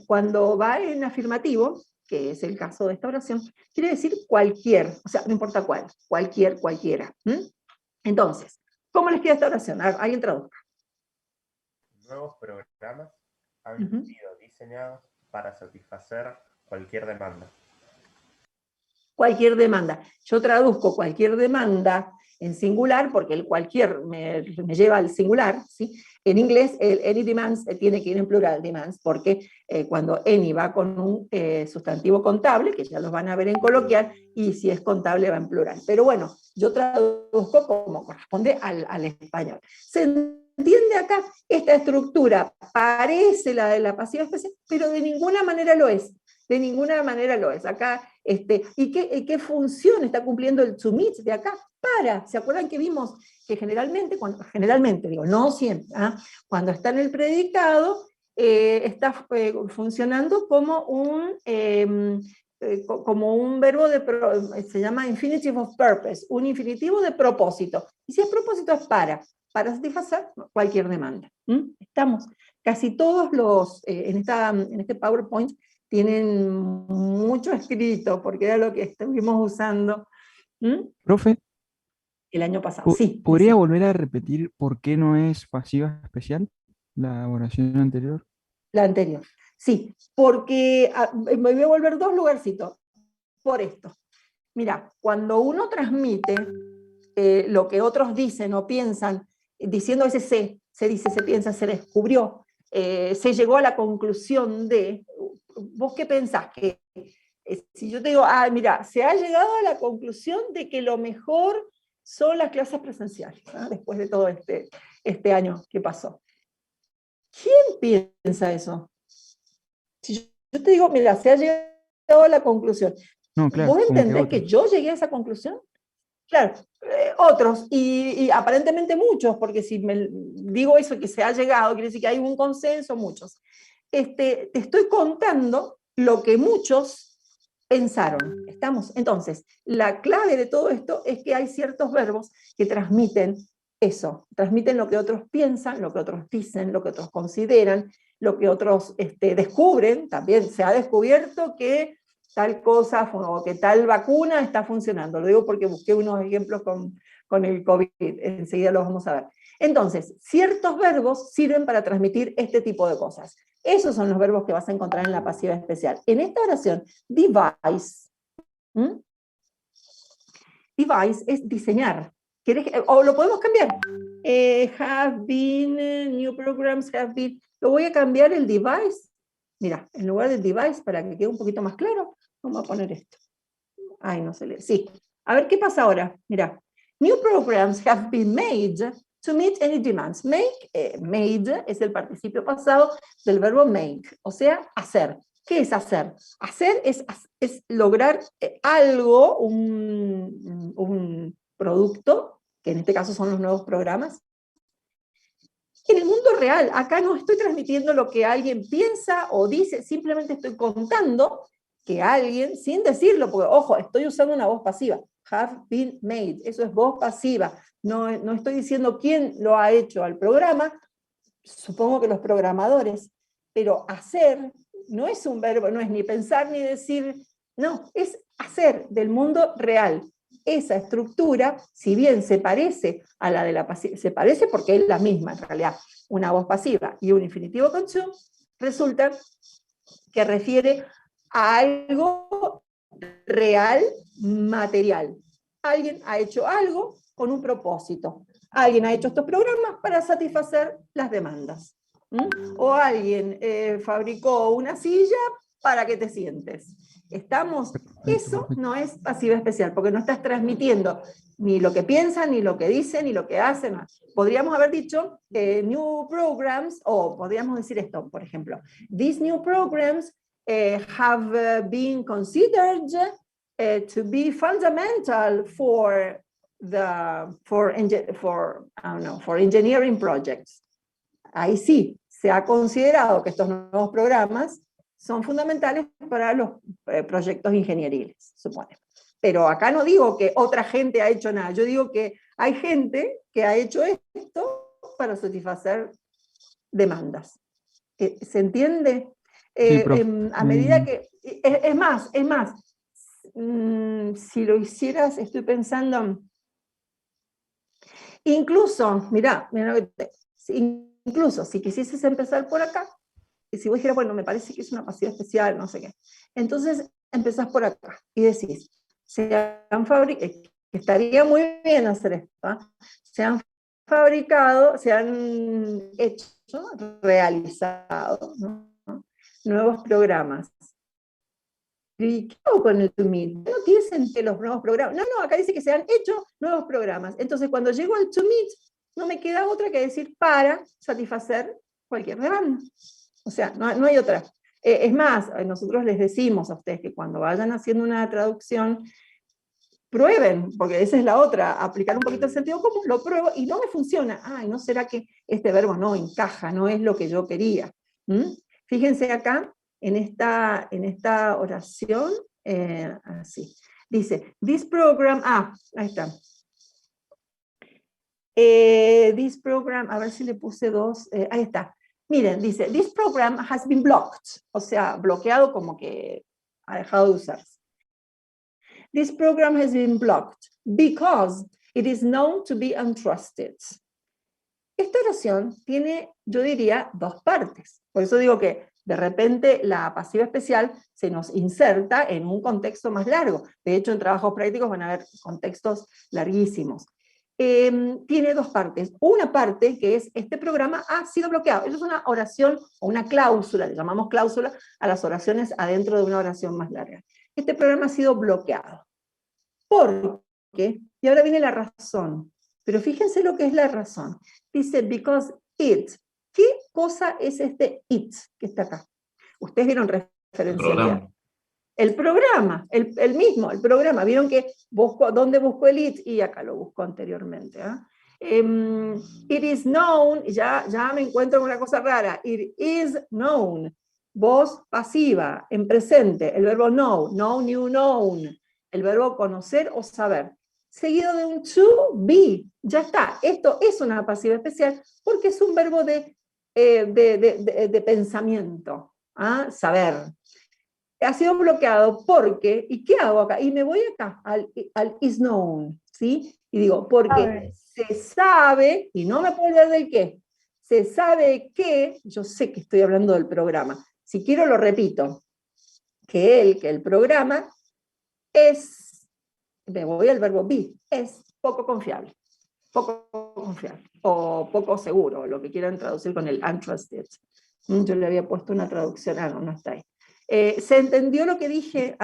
cuando va en afirmativo, que es el caso de esta oración, quiere decir cualquier, o sea, no importa cuál, cualquier, cualquiera. Entonces, ¿cómo les queda esta oración? Alguien traduzca. Nuevos programas han sido diseñados para satisfacer cualquier demanda. Cualquier demanda. Yo traduzco cualquier demanda en singular, porque el cualquier me lleva al singular, ¿sí? En inglés el any demands tiene que ir en plural demands, porque cuando any va con un sustantivo contable, que ya los van a ver en coloquial, y si es contable va en plural. Pero bueno, yo traduzco como corresponde al español. ¿Se entiende acá? Esta estructura parece la de la pasiva especial, pero de ninguna manera lo es. De ninguna manera lo es. Acá, ¿y qué función está cumpliendo el to meet de acá? ¿Se acuerdan que vimos que generalmente, digo, no siempre, cuando está en el predicado, está funcionando como un verbo se llama infinitive of purpose, un infinitivo de propósito. Y si es propósito es para satisfacer cualquier demanda. Estamos, casi todos los, en este PowerPoint, tienen mucho escrito, porque era lo que estuvimos usando. Profe. El año pasado, sí. ¿Podría volver a repetir por qué no es pasiva especial la oración anterior? La anterior, sí, porque me voy a volver 2 lugarcitos por esto. Mira, cuando uno transmite lo que otros dicen o piensan, diciendo ese se dice, se piensa, se descubrió, se llegó a la conclusión de, ¿vos qué pensás? Que si yo te digo, mira, se ha llegado a la conclusión de que lo mejor son las clases presenciales, después de todo este año que pasó. ¿Quién piensa eso? Si yo te digo, mira, se ha llegado a la conclusión, no, claro, ¿vos entendés que yo llegué a esa conclusión? Claro, otros, y aparentemente muchos, porque si me digo eso, que se ha llegado, quiere decir que hay un consenso, muchos. Te estoy contando lo que muchos pensaron. ¿Estamos? Entonces, la clave de todo esto es que hay ciertos verbos que transmiten eso, transmiten lo que otros piensan, lo que otros dicen, lo que otros consideran, lo que otros descubren. También se ha descubierto que tal cosa o que tal vacuna está funcionando. Lo digo porque busqué unos ejemplos con el COVID, enseguida los vamos a ver. Entonces, ciertos verbos sirven para transmitir este tipo de cosas. Esos son los verbos que vas a encontrar en la pasiva especial. En esta oración, device, device es diseñar. O lo podemos cambiar. Have been, new programs have been. Lo voy a cambiar el device. Mira, en lugar del device, para que quede un poquito más claro, vamos a poner esto. Ay, no se lee. Sí. A ver, ¿qué pasa ahora? Mira. New programs have been made to meet any demands. Made es el participio pasado del verbo make, o sea, hacer. ¿Qué es hacer? Hacer es lograr algo, un producto, que en este caso son los nuevos programas. En el mundo real, acá no estoy transmitiendo lo que alguien piensa o dice, simplemente estoy contando que alguien, sin decirlo, porque ojo, estoy usando una voz pasiva, have been made, eso es voz pasiva, no estoy diciendo quién lo ha hecho al programa, supongo que los programadores, pero hacer no es un verbo, no es ni pensar ni decir, no, es hacer del mundo real. Esa estructura, si bien se parece a la de la pasiva, se parece porque es la misma en realidad, una voz pasiva y un infinitivo con to, resulta que refiere a algo real, material. Alguien ha hecho algo con un propósito. Alguien ha hecho estos programas para satisfacer las demandas. O alguien fabricó una silla para que te sientes. ¿Estamos? Eso no es pasiva especial, porque no estás transmitiendo ni lo que piensan, ni lo que dicen, ni lo que hacen. Podríamos haber dicho new programs, o podríamos decir esto, por ejemplo. These new programs have been considered to be fundamental for engineering projects. Ahí sí, se ha considerado que estos nuevos programas son fundamentales para los proyectos ingenieriles, supone. Pero acá no digo que otra gente ha hecho nada, yo digo que hay gente que ha hecho esto para satisfacer demandas. ¿Se entiende? Sí, a medida que... Es más, si lo hicieras, estoy pensando... Incluso, mirá, incluso si quisieses empezar por acá, y si vos dijeras, bueno, me parece que es una pasiva especial, no sé qué, entonces empezás por acá y decís, que estaría muy bien hacer esto, se han fabricado, se han hecho, realizado, ¿no? Nuevos programas. ¿Y qué hago con el Meet? No tiene sentido los nuevos programas. No, acá dice que se han hecho nuevos programas. Entonces, cuando llego al To Meet, no me queda otra que decir para satisfacer cualquier demanda. O sea, no hay otra. Es más, nosotros les decimos a ustedes que cuando vayan haciendo una traducción, prueben, porque esa es la otra, aplicar un poquito el sentido común, lo pruebo y no me funciona. Ay, ¿no será que este verbo no encaja, no es lo que yo quería? Fíjense acá, en esta oración, así. Dice, this program, ahí está. This program, a ver si le puse dos, ahí está. Miren, dice, this program has been blocked, o sea, bloqueado como que ha dejado de usarse. This program has been blocked because it is known to be untrusted. Esta oración tiene, yo diría, dos partes. Por eso digo que de repente la pasiva especial se nos inserta en un contexto más largo. De hecho, en trabajos prácticos van a haber contextos larguísimos. Tiene dos partes. Una parte que es, este programa ha sido bloqueado. Eso es una oración o una cláusula, le llamamos cláusula a las oraciones adentro de una oración más larga. Este programa ha sido bloqueado. ¿Por qué? Y ahora viene la razón. Pero fíjense lo que es la razón. Dice, because it. ¿Qué cosa es este it que está acá? Ustedes vieron referencialidad. El programa, el mismo, el programa. Vieron que ¿dónde busco el it? Y acá lo busco anteriormente. It is known, ya me encuentro con una cosa rara. It is known. Voz pasiva, en presente. El verbo know, knew, known. El verbo conocer o saber. Seguido de un to be. Ya está. Esto es una pasiva especial porque es un verbo de pensamiento. Saber. Ha sido bloqueado porque, ¿y qué hago acá? Y me voy acá al is known, ¿sí? Y digo, porque se sabe, y no me puedo olvidar del qué, se sabe que, yo sé que estoy hablando del programa, si quiero lo repito, que el programa es, me voy al verbo be, es poco confiable, o poco seguro, lo que quieran traducir con el untrusted. Yo le había puesto una traducción, no está ahí. ¿Se entendió lo que dije?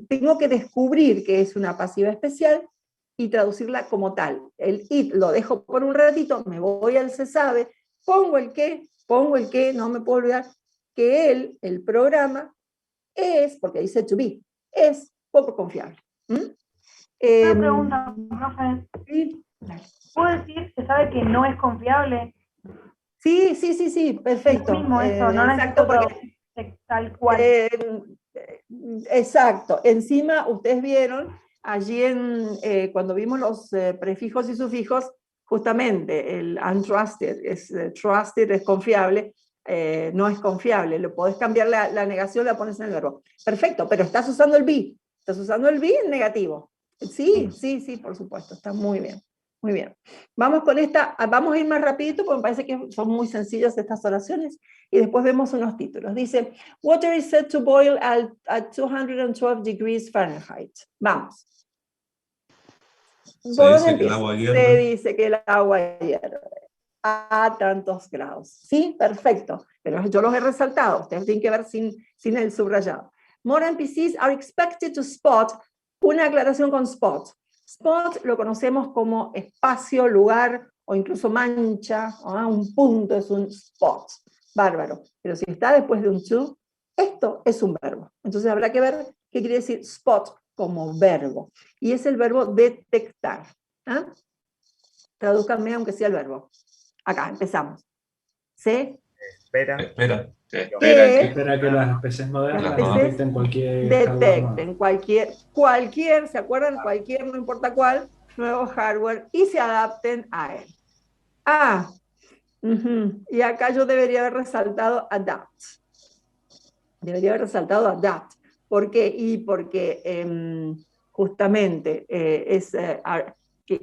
Tengo que descubrir que es una pasiva especial y traducirla como tal. El it lo dejo por un ratito, me voy al se sabe, pongo el qué, no me puedo olvidar, que el programa es, porque dice to be, es poco confiable. Una pregunta, profe. ¿Sí? ¿Puedo decir, se sabe que no es confiable? Sí, perfecto. Es mismo eso, no exacto, porque tal cual. Exacto. Encima, ustedes vieron, allí cuando vimos los prefijos y sufijos, justamente el untrusted, trusted es confiable, no es confiable. Le podés cambiar la negación, la pones en el verbo. Perfecto, pero estás usando el be. Estás usando el be en negativo. Sí, por supuesto, está muy bien. Muy bien. Vamos con esta, vamos a ir más rapidito porque me parece que son muy sencillas estas oraciones y después vemos unos títulos. Dice, water is set to boil at 212 degrees Fahrenheit. Vamos. Se dice que el agua hierve. Se dice que el agua hierve a tantos grados. Sí, perfecto. Pero yo los he resaltado. Ustedes tienen que ver sin el subrayado. More NPCs are expected to spot. Una aclaración con spot. Spot lo conocemos como espacio, lugar o incluso mancha, un punto es un spot, bárbaro. Pero si está después de un to, esto es un verbo. Entonces habrá que ver qué quiere decir spot como verbo. Y es el verbo detectar. Tradúzcanme aunque sea el verbo. Acá, empezamos. ¿Sí? Espera que las especies modernas detecten cualquier, ¿se acuerdan? Cualquier, no importa cuál, nuevo hardware, y se adapten a él. Y acá yo debería haber resaltado adapt. ¿Por qué? Y porque justamente ¿qué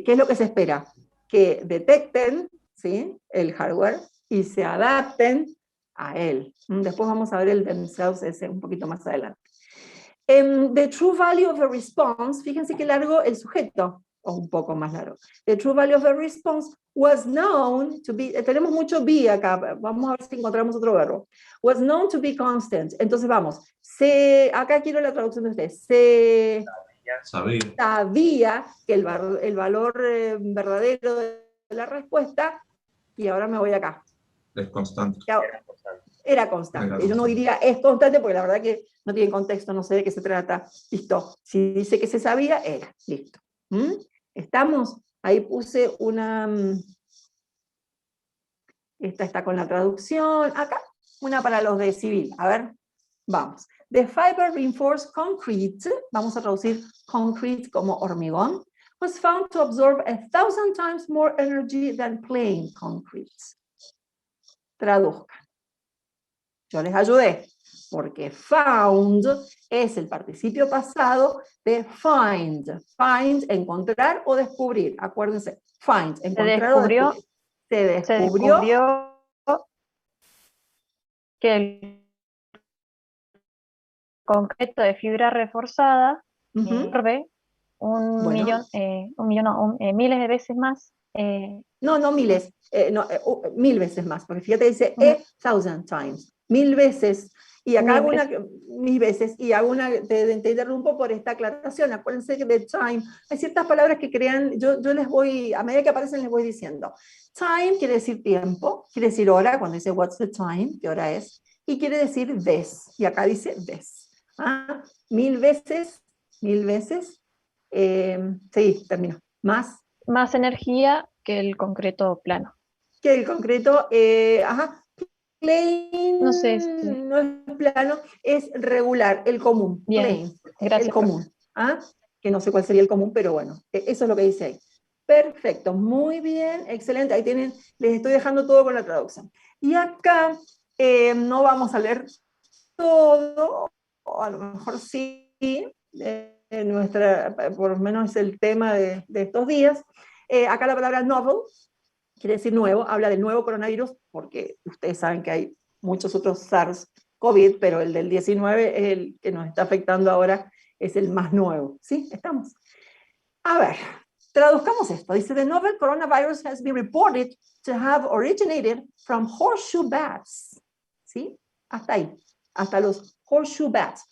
es lo que se espera? Que detecten, ¿sí?, el hardware y se adapten a él. Después vamos a ver el themselves ese un poquito más adelante. The true value of a response, fíjense qué largo el sujeto, o un poco más largo. The true value of a response was known to be, tenemos mucho be acá, vamos a ver si encontramos otro verbo. Was known to be constant. Entonces vamos, acá quiero la traducción de ustedes. Se sabía que el valor verdadero de la respuesta, y ahora me voy acá. Es constante. Era constante. Yo no diría es constante porque la verdad que no tiene contexto, no sé de qué se trata. Listo. Si dice que se sabía, era. Listo. ¿Estamos? Ahí puse una... Esta está con la traducción. Acá, una para los de civil. A ver, vamos. The fiber reinforced concrete, vamos a traducir concrete como hormigón, was found to absorb 1,000 times more energy than plain concrete. Traduzcan. Yo les ayudé, porque found es el participio pasado de find. Find, encontrar o descubrir. Acuérdense, find, encontrar o descubrir. Se descubrió que el concreto de fibra reforzada absorbe miles de veces más. No miles, mil veces más, porque fíjate, dice 1,000 times, 1000 veces, y acá hago mil veces, y hago te interrumpo por esta aclaración. Acuérdense que de time, hay ciertas palabras que crean, yo les voy, a medida que aparecen les voy diciendo. Time quiere decir tiempo, quiere decir hora, cuando dice what's the time, qué hora es, y quiere decir this, y acá dice this. 1000 veces, sí, termino, más energía que el concreto plano. Que el concreto, plain, no sé, no es plano, es regular, el común. Bien, plain, gracias, el común. Que no sé cuál sería el común, pero bueno, eso es lo que dice ahí. Perfecto, muy bien, excelente. Ahí tienen, les estoy dejando todo con la traducción. Y acá no vamos a leer todo, o a lo mejor sí, por lo menos es el tema de estos días. Acá la palabra novel quiere decir nuevo, habla del nuevo coronavirus, porque ustedes saben que hay muchos otros SARS-CoV, pero el del 19 es el que nos está afectando ahora, es el más nuevo. ¿Sí? ¿Estamos? A ver, traduzcamos esto. Dice, the novel coronavirus has been reported to have originated from horseshoe bats. ¿Sí? Hasta ahí, hasta los horseshoe bats.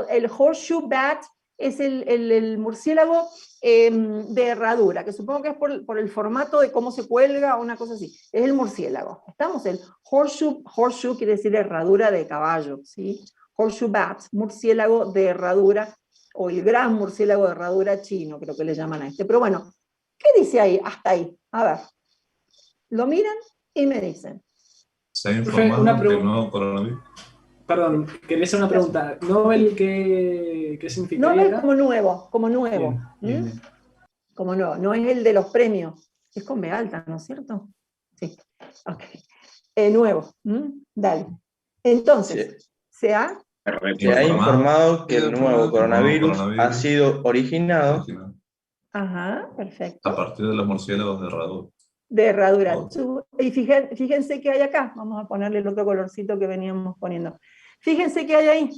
El horseshoe bat es el murciélago de herradura, que supongo que es por el formato de cómo se cuelga o una cosa así. Es el murciélago. ¿Estamos? El horseshoe quiere decir herradura de caballo, ¿sí? Horseshoe bat, murciélago de herradura, o el gran murciélago de herradura chino, creo que le llaman a este. Pero bueno, ¿qué dice ahí? Hasta ahí. A ver. Lo miran y me dicen. ¿Se ha informado del nuevo coronavirus? Perdón, quería hacer una pregunta. ¿Novel qué significa? Novel como nuevo. Bien. Como nuevo, no es el de los premios. Es con B alta, ¿no es cierto? Sí. Ok. Nuevo. Dale. Entonces, se ha informado que el nuevo coronavirus ha sido originado. Perfecto. A partir de los murciélagos de herradura. De herradura. Y fíjense que hay acá. Vamos a ponerle el otro colorcito que veníamos poniendo. Fíjense que hay ahí.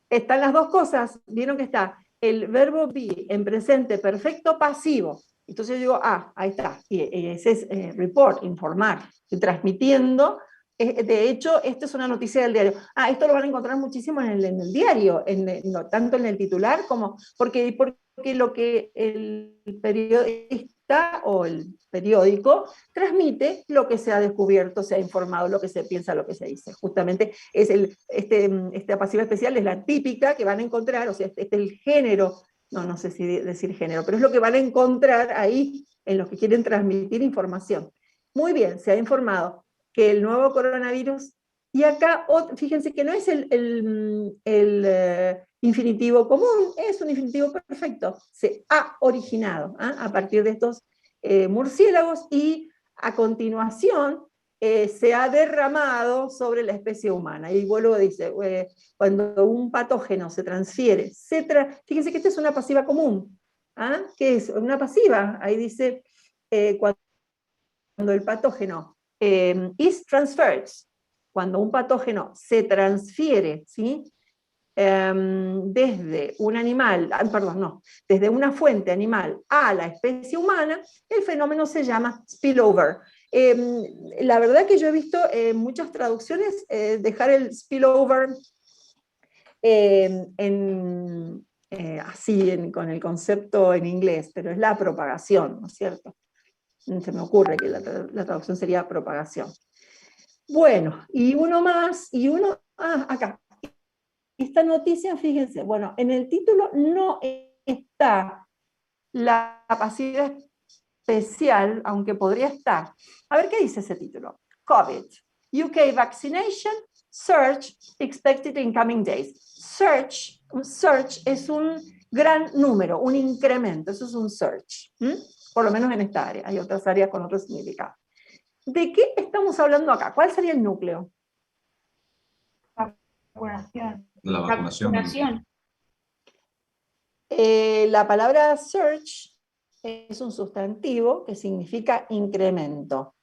Están las dos cosas. Vieron que está el verbo be en presente perfecto pasivo. Entonces yo digo, ahí está. Y ese es report, informar. Estoy transmitiendo. De hecho, esto es una noticia del diario. Esto lo van a encontrar muchísimo en el diario, tanto en el titular como... Porque lo que el periodista o el periódico transmite, lo que se ha descubierto, se ha informado, lo que se piensa, lo que se dice. Justamente es esta pasiva especial es la típica que van a encontrar, o sea, este es el género, no sé si decir género, pero es lo que van a encontrar ahí en los que quieren transmitir información. Muy bien, se ha informado que el nuevo coronavirus, y acá fíjense que no es el infinitivo común, es un infinitivo perfecto, se ha originado a partir de estos murciélagos, y a continuación se ha derramado sobre la especie humana. Y vuelvo, dice, cuando un patógeno se transfiere, fíjense que esta es una pasiva común. ¿Qué es? Una pasiva, ahí dice, cuando el patógeno is transferred, cuando un patógeno se transfiere, ¿sí? desde un animal, desde una fuente animal a la especie humana, el fenómeno se llama spillover. La verdad que yo he visto muchas traducciones dejar el spillover con el concepto en inglés, pero es la propagación, ¿no es cierto? Se me ocurre que la traducción sería propagación. Bueno, y uno más, acá. Esta noticia, fíjense, bueno, en el título no está la pasividad especial, aunque podría estar. A ver, ¿qué dice ese título? COVID, UK vaccination, surge expected in coming days. Surge es un gran número, un incremento, eso es un surge, por lo menos en esta área, hay otras áreas con otro significado. ¿De qué estamos hablando acá? ¿Cuál sería el núcleo? Vacunación. La vacunación. La palabra surge es un sustantivo que significa incremento.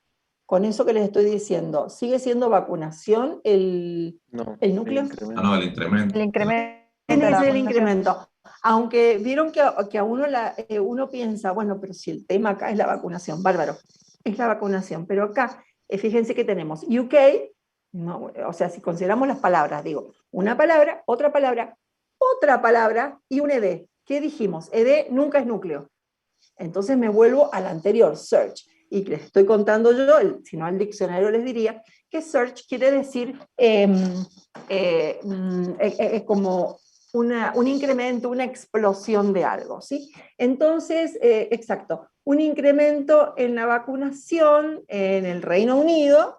Con eso que les estoy diciendo, ¿sigue siendo vacunación el núcleo? El incremento. El incremento. Es el incremento. Aunque vieron que a uno piensa, bueno, pero si el tema acá es la vacunación, bárbaro, es la vacunación, pero acá, fíjense que tenemos UK, no, o sea, si consideramos las palabras, digo, una palabra, otra palabra y un ED. ¿Qué dijimos? ED nunca es núcleo. Entonces me vuelvo al anterior, search. Y les estoy contando yo, si no al diccionario les diría, que search quiere decir como un incremento, una explosión de algo, ¿sí? Entonces, exacto, un incremento en la vacunación en el Reino Unido.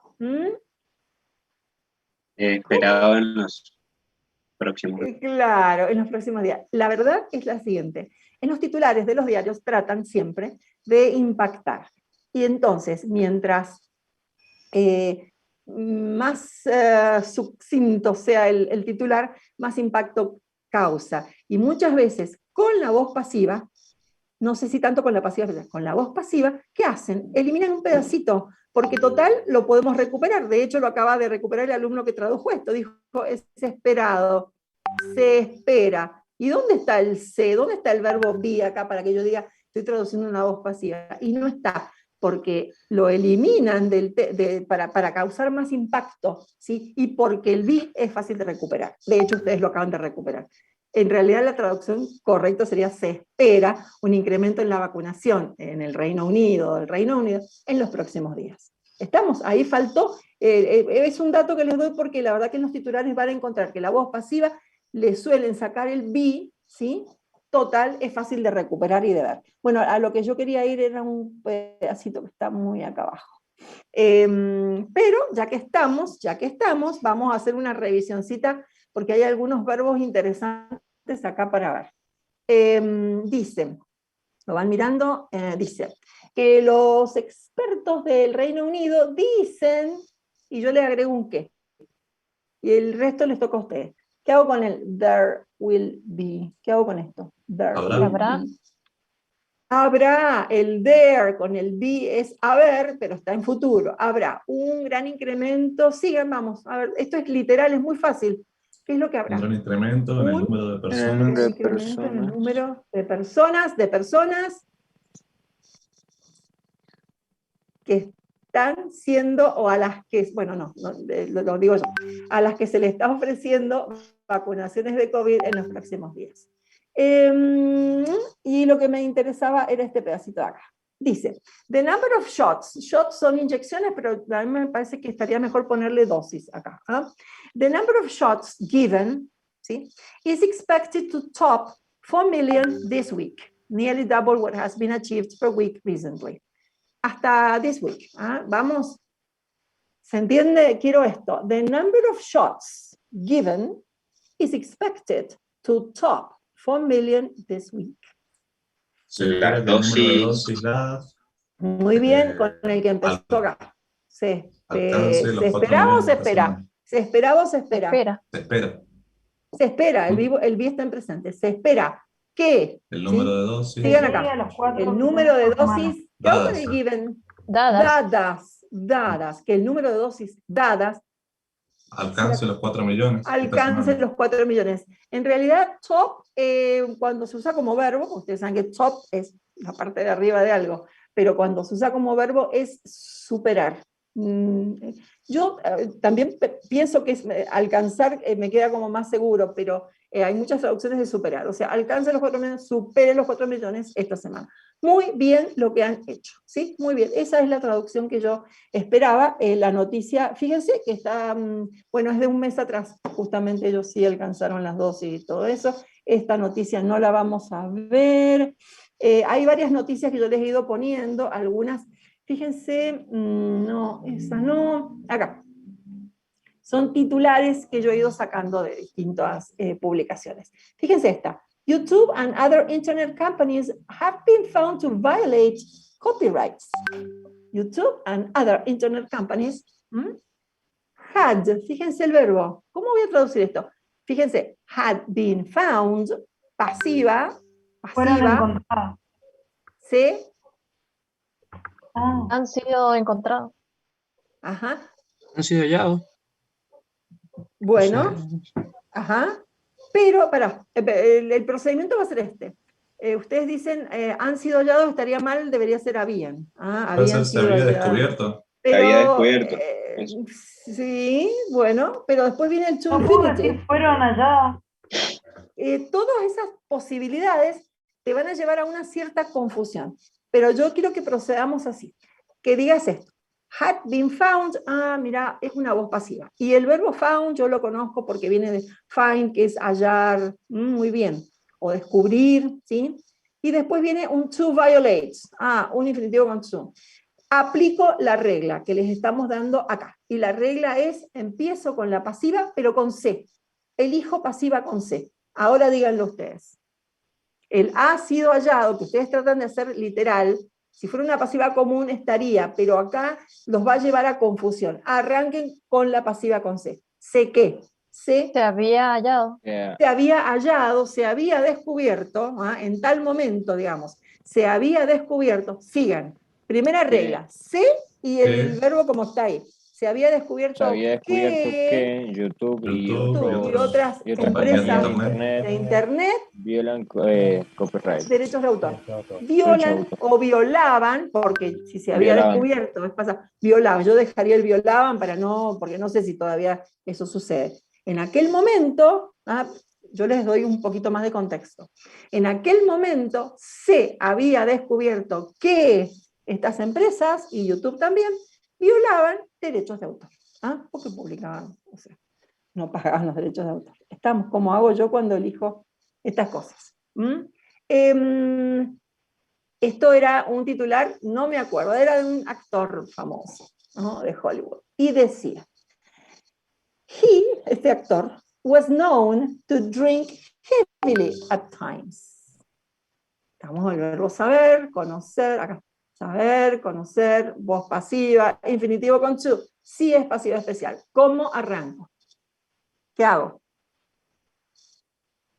Esperado en los próximos días. Claro, en los próximos días. La verdad es la siguiente, en los titulares de los diarios tratan siempre de impactar. Y entonces, mientras más sucinto sea el titular, más impacto causa. Y muchas veces con la voz pasiva, no sé si tanto con la pasiva, pero con la voz pasiva, ¿qué hacen? Eliminan un pedacito, porque total lo podemos recuperar. De hecho, lo acaba de recuperar el alumno que tradujo esto. Dijo, es esperado, se espera. ¿Y dónde está el se? ¿Dónde está el verbo be acá para que yo diga, estoy traduciendo una voz pasiva? Y no está, porque lo eliminan para causar más impacto, ¿sí? Y porque el be es fácil de recuperar. De hecho, ustedes lo acaban de recuperar. En realidad la traducción correcta sería se espera un incremento en la vacunación en el Reino Unido, en los próximos días. ¿Estamos? Ahí faltó, es un dato que les doy porque la verdad que en los titulares van a encontrar que la voz pasiva le suelen sacar el be, ¿sí? Total, es fácil de recuperar y de ver. Bueno, a lo que yo quería ir era un pedacito que está muy acá abajo. Pero ya que estamos, vamos a hacer una revisioncita porque hay algunos verbos interesantes acá para ver. Dice, lo van mirando, dice que los expertos del Reino Unido dicen, y yo le agrego un qué, y el resto les toca a ustedes. ¿Qué hago con el there will be? ¿Qué hago con esto? There ¿Habrá? Habrá, el there con el be es haber, pero está en futuro. Habrá un gran incremento. Sigan, vamos, a ver, esto es literal, es muy fácil. ¿Qué es lo que habrá? Un gran incremento en el número de personas. Un incremento en el número de personas que están siendo, o a las que, bueno, no lo digo yo, a las que se le está ofreciendo vacunaciones de COVID en los próximos días. Y lo que me interesaba era este pedacito de acá. Dice, the number of shots son inyecciones, pero a mí me parece que estaría mejor ponerle dosis acá. The number of shots given, ¿sí? Is expected to top 4 million this week, nearly double what has been achieved per week recently. Hasta this week. Vamos, ¿se entiende? Quiero esto. The number of shots given is expected to top 4 million this week. Las dosis. Muy bien, con el que empezó acá. ¿Se esperaba o se espera? ¿Se esperaba o se espera? Se espera. Se espera, el be está en presente. Se espera que el número de dosis. Sigan acá. El número de dosis given, dadas, que el número de dosis dadas Alcance los 4 millones. Alcance los 4 millones. En realidad, top, cuando se usa como verbo, ustedes saben que top es la parte de arriba de algo, pero cuando se usa como verbo es superar. Yo también pienso que es, alcanzar me queda como más seguro, pero hay muchas traducciones de superar. O sea, alcance los 4 millones, supere los 4 millones esta semana. Muy bien lo que han hecho, ¿sí? Muy bien. Esa es la traducción que yo esperaba. La noticia, fíjense que está, bueno, es de un mes atrás. Justamente ellos sí alcanzaron las dosis y todo eso. Esta noticia no la vamos a ver. Hay varias noticias que yo les he ido poniendo, algunas. Fíjense, no, esa no, acá. Son titulares que yo he ido sacando de distintas publicaciones. Fíjense esta. YouTube and other internet companies have been found to violate copyrights. YouTube and other internet companies had, fíjense el verbo. ¿Cómo voy a traducir esto? Fíjense, had been found, pasiva, Fueron encontrados. ¿sí? Han sido encontrados. Ajá. Han sido hallados. Bueno, ajá. Pero, el procedimiento va a ser este. Ustedes dicen, han sido hallados, estaría mal, debería ser habían. Habían se había descubierto. Pero, había descubierto. Sí, bueno, pero después viene el to infinity. Fueron hallados. Todas esas posibilidades te van a llevar a una cierta confusión. Pero yo quiero que procedamos así. Que digas esto. Had been found, mira, es una voz pasiva. Y el verbo found yo lo conozco porque viene de find, que es hallar, muy bien, o descubrir, ¿sí? Y después viene un to violate, un infinitivo con to. Aplico la regla que les estamos dando acá. Y la regla es, empiezo con la pasiva, pero con C. Elijo pasiva con C. Ahora díganlo ustedes. El ha sido hallado, que ustedes tratan de hacer literal, si fuera una pasiva común estaría, pero acá los va a llevar a confusión. Arranquen con la pasiva con C. ¿C qué? Se había hallado. Se había hallado, se había descubierto, en tal momento, digamos, se había descubierto, sigan. Primera regla, C y el verbo como está ahí. Se había descubierto, que YouTube y otras empresas de Internet violan copyright. Derechos de autor. Violan o violaban, porque si se había descubierto, violaban. Yo dejaría el violaban porque no sé si todavía eso sucede. En aquel momento, yo les doy un poquito más de contexto. En aquel momento se había descubierto que estas empresas, y YouTube también, violaban derechos de autor, porque publicaban, o sea, no pagaban los derechos de autor. Estamos como hago yo cuando elijo estas cosas. Esto era un titular, no me acuerdo, era de un actor famoso, ¿no? De Hollywood, y decía, este actor, was known to drink heavily at times. Estamos al verbo saber, conocer, acá. Saber, conocer, voz pasiva, infinitivo con to. Sí es pasiva especial. ¿Cómo arranco? ¿Qué hago?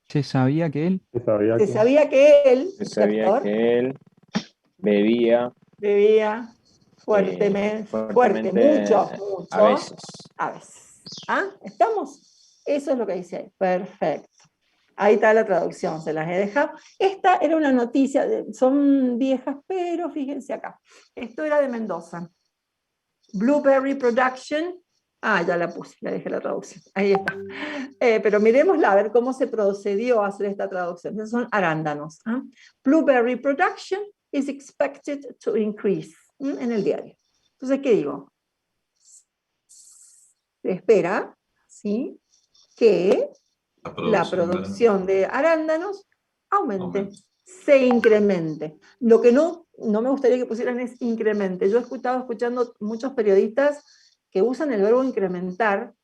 Se sabía que él. Se sabía que él bebía fuertemente, mucho. A veces. ¿Estamos? Eso es lo que dice ahí. Perfecto. Ahí está la traducción, se las he dejado. Esta era una noticia, son viejas, pero fíjense acá. Esto era de Mendoza. Blueberry Production. Ya la puse, ya dejé la traducción. Ahí está. Pero miremosla a ver cómo se procedió a hacer esta traducción. Esos son arándanos. Blueberry Production is expected to increase en el diario. Entonces, ¿qué digo? Se espera, ¿sí? Que la producción de arándanos aumente, se incremente. Lo que no me gustaría que pusieran es incremente. Yo he estado escuchando muchos periodistas que usan el verbo incrementar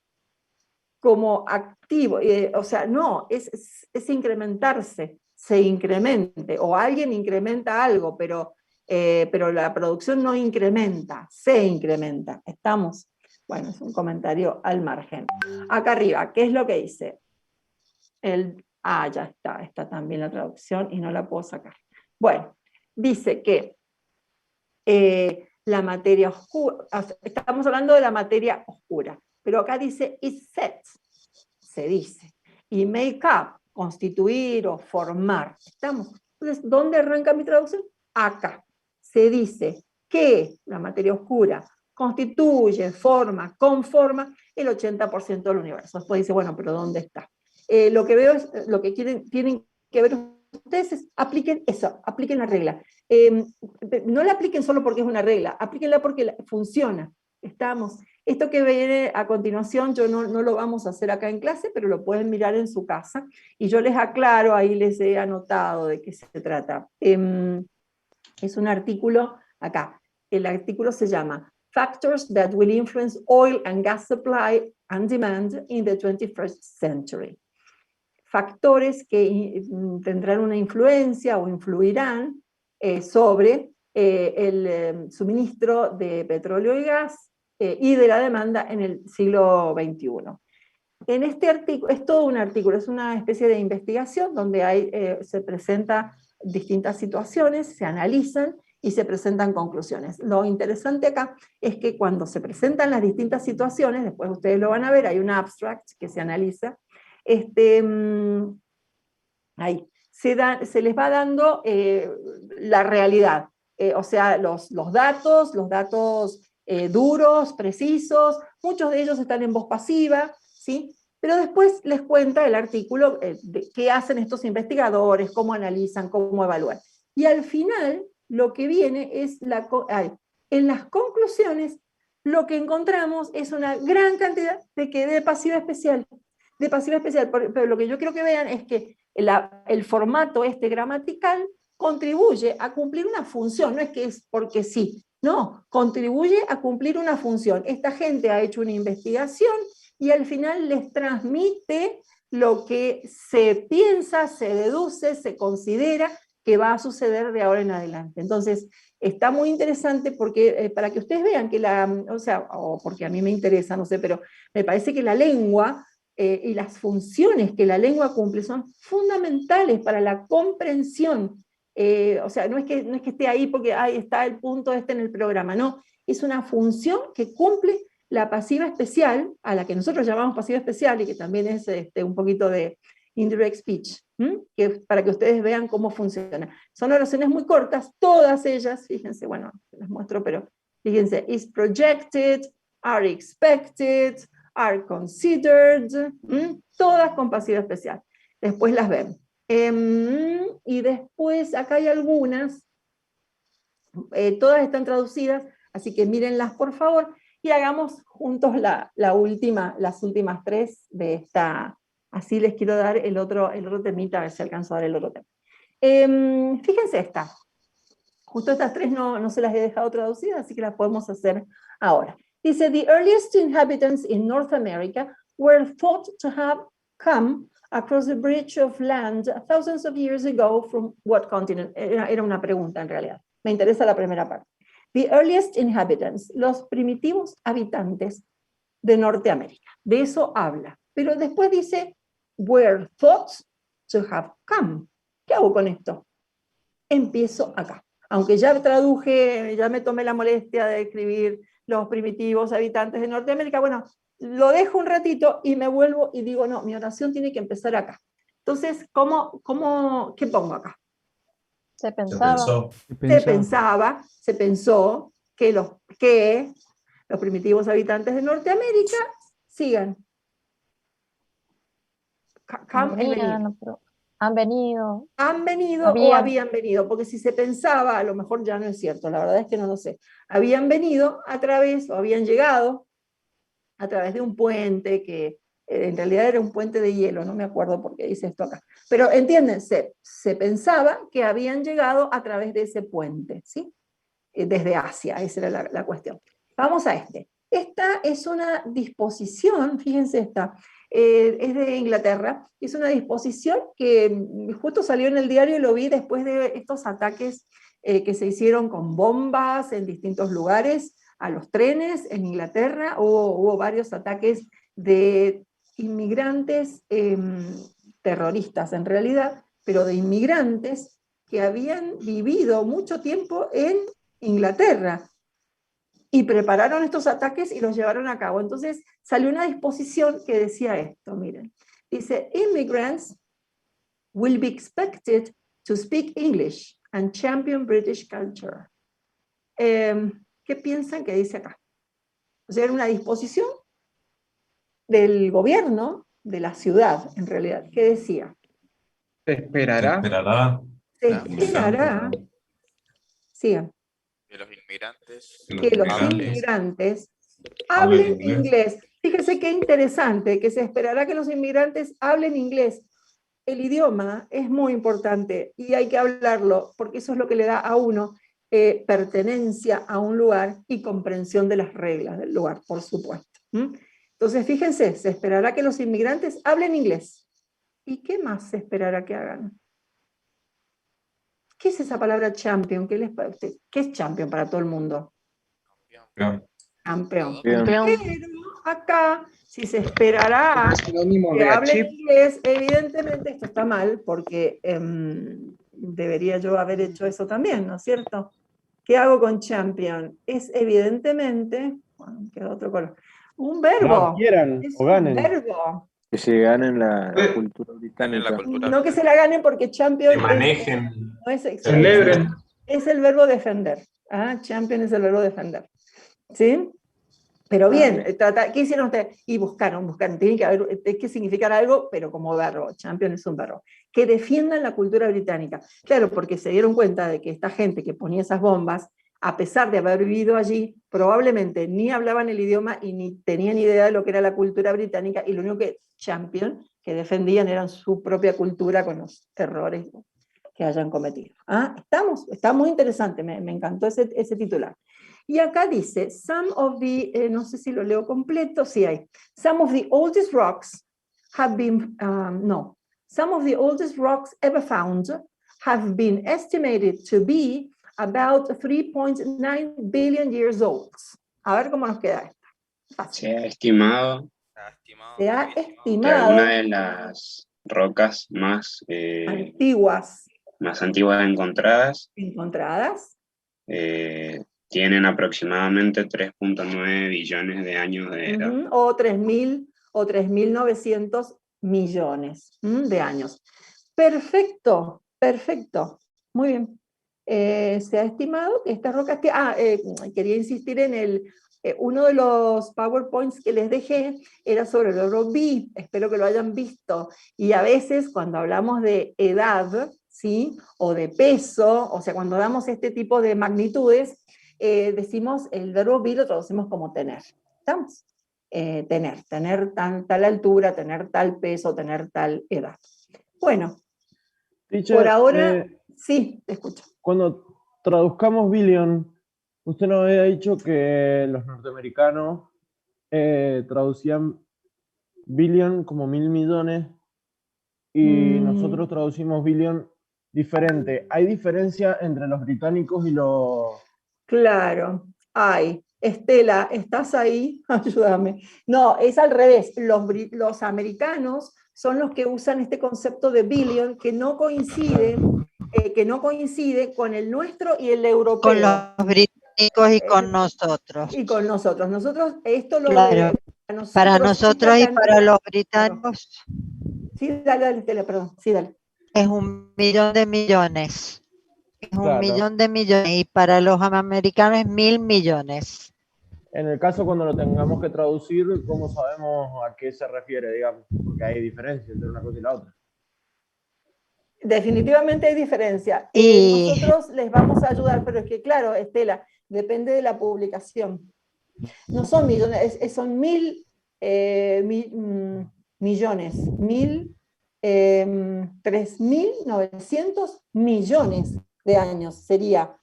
como activo, o sea, no, es incrementarse, se incremente, o alguien incrementa algo, pero la producción no incrementa, se incrementa. ¿Estamos? Bueno, es un comentario al margen. Acá arriba, ¿qué es lo que dice? Ya está también la traducción y no la puedo sacar. Bueno, dice que la materia oscura, estamos hablando de la materia oscura. pero acá dice is said, se dice. Y make up, constituir o formar. ¿Estamos? Entonces, ¿dónde arranca mi traducción? Acá. Se dice que la materia oscura constituye, forma, conforma el 80% del universo. Después dice, bueno, pero ¿dónde está? Lo que veo es, lo que tienen que ver ustedes es, apliquen eso, apliquen la regla. No la apliquen solo porque es una regla, aplíquenla porque funciona. Estamos. Esto que viene a continuación, yo no lo vamos a hacer acá en clase, pero lo pueden mirar en su casa, y yo les aclaro, ahí les he anotado de qué se trata. Es un artículo, acá, el artículo se llama Factors that will influence oil and gas supply and demand in the 21st century. Factores que tendrán una influencia o influirán sobre el suministro de petróleo y gas y de la demanda en el siglo XXI. En este artículo, es todo un artículo, es una especie de investigación donde se presentan distintas situaciones, se analizan y se presentan conclusiones. Lo interesante acá es que cuando se presentan las distintas situaciones, después ustedes lo van a ver, hay un abstract que se analiza, ahí, se les va dando la realidad, o sea, los datos duros, precisos, muchos de ellos están en voz pasiva, ¿sí? Pero después les cuenta el artículo de qué hacen estos investigadores, cómo analizan, cómo evalúan. Y al final, lo que viene es, en las conclusiones, lo que encontramos es una gran cantidad de pasiva especial. Pero lo que yo quiero que vean es que el formato gramatical contribuye a cumplir una función, no es que es porque sí, no, contribuye a cumplir una función. Esta gente ha hecho una investigación y al final les transmite lo que se piensa, se deduce, se considera que va a suceder de ahora en adelante. Entonces, está muy interesante porque, para que ustedes vean que o porque a mí me interesa, no sé, pero me parece que la lengua y las funciones que la lengua cumple son fundamentales para la comprensión. O sea, no es que esté ahí porque ahí está el punto en el programa, no, es una función que cumple la pasiva especial, a la que nosotros llamamos pasiva especial, y que también es un poquito de indirect speech, para que ustedes vean cómo funciona. Son oraciones muy cortas, todas ellas, fíjense, bueno, les muestro, pero fíjense, is projected, are expected, are considered, todas con pasiva especial. Después las ven. Y después, acá hay algunas, todas están traducidas, así que mírenlas por favor, y hagamos juntos las últimas tres de esta, así les quiero dar el otro temita, a ver si alcanzo a dar el otro tema. Fíjense esta, justo estas tres no se las he dejado traducidas, así que las podemos hacer ahora. Dice, the earliest inhabitants in North America were thought to have come across the bridge of land thousands of years ago from what continent? Era una pregunta en realidad. Me interesa la primera parte. The earliest inhabitants, los primitivos habitantes de Norteamérica. De eso habla. Pero después dice, were thought to have come. ¿Qué hago con esto? Empiezo acá. Aunque ya traduje, ya me tomé la molestia de escribir los primitivos habitantes de Norteamérica, bueno, lo dejo un ratito y me vuelvo y digo, no, mi oración tiene que empezar acá. Entonces, ¿qué pongo acá? Se pensó que los primitivos habitantes de Norteamérica sigan. Han venido o habían venido, porque si se pensaba, a lo mejor ya no es cierto, la verdad es que no lo sé. Habían venido o habían llegado a través de un puente que en realidad era un puente de hielo, no me acuerdo por qué dice esto acá. Pero entienden, se pensaba que habían llegado a través de ese puente, ¿sí? Desde Asia, esa era la cuestión. Vamos a este. Esta es una disposición, fíjense esta, es de Inglaterra, es una disposición que justo salió en el diario y lo vi después de estos ataques que se hicieron con bombas en distintos lugares a los trenes en Inglaterra. Hubo varios ataques de inmigrantes, terroristas en realidad, pero de inmigrantes que habían vivido mucho tiempo en Inglaterra y prepararon estos ataques y los llevaron a cabo. Entonces salió una disposición que decía esto, miren, dice, immigrants will be expected to speak English and champion British culture. ¿Qué piensan que dice acá? O sea, era una disposición del gobierno, de la ciudad, en realidad. ¿Qué decía? Se esperará. Se esperará. Sigan. Que los inmigrantes, hablen inglés. Fíjese qué interesante, que se esperará que los inmigrantes hablen inglés. El idioma es muy importante y hay que hablarlo, porque eso es lo que le da a uno pertenencia a un lugar y comprensión de las reglas del lugar, por supuesto. Entonces, fíjense, se esperará que los inmigrantes hablen inglés. ¿Y qué más se esperará que hagan? ¿Qué es esa palabra champion? ¿Qué es champion para todo el mundo? Campeón. Pero acá, si se esperará que hablen inglés, evidentemente esto está mal, porque debería yo haber hecho eso también, ¿no es cierto? ¿Qué hago con champion? Es evidentemente, bueno, queda otro color, un verbo. No, quieran es o ganen. Un verbo. Que se ganen la cultura británica. No que se la ganen porque champion no es el verbo defender. Champion es el verbo defender. ¿Sí? Pero bien, ¿qué hicieron ustedes? Y buscaron, tiene que haber, que significar algo, pero como verbo. Champion es un verbo. Que defiendan la cultura británica. Claro, porque se dieron cuenta de que esta gente que ponía esas bombas, a pesar de haber vivido allí, probablemente ni hablaban el idioma y ni tenían idea de lo que era la cultura británica, y lo único que defendían eran su propia cultura con los errores que hayan cometido. Está muy interesante, me encantó ese titular. Y acá dice, some of the, no sé si lo leo completo, sí hay. Some of the oldest rocks have been, some of the oldest rocks ever found have been estimated to be about 3.9 billion years old. A ver cómo nos queda esta. Se ha estimado que una de las rocas más antiguas encontradas tienen aproximadamente 3.9 billones de años de edad. O 3.900 millones de años. Perfecto. Muy bien. Se ha estimado que estas rocas... quería insistir en uno de los PowerPoints que les dejé, era sobre el verbo be, espero que lo hayan visto, y a veces cuando hablamos de edad, ¿sí? O de peso, o sea, cuando damos este tipo de magnitudes, decimos el verbo be lo traducimos como tener. ¿Estamos? Tener tal altura, tener tal peso, tener tal edad. Bueno, Teacher, por ahora, sí, te escucho. Cuando traduzcamos billion, usted nos había dicho que los norteamericanos traducían billion como 1.000 millones y nosotros traducimos billion diferente. ¿Hay diferencia entre los británicos y los...? Claro, hay. Estela, ¿estás ahí? Ayúdame. No, es al revés. Los americanos son los que usan este concepto de billion que no coincide con el nuestro y el europeo. Con los británicos y con nosotros. Y con nosotros. Nosotros, esto lo... Claro. Para nosotros y para los británicos. Sí, dale, Estela, perdón. Sí, dale. Es 1 millón de millones. Es 1 millón de millones. Y para los americanos es 1.000 millones. En el caso cuando lo tengamos que traducir, ¿cómo sabemos a qué se refiere, digamos? Porque hay diferencia entre una cosa y la otra. Definitivamente hay diferencia. Nosotros les vamos a ayudar, pero es que, claro, Estela, depende de la publicación. No son millones, son 1.000 millones, 3.900 millones de años sería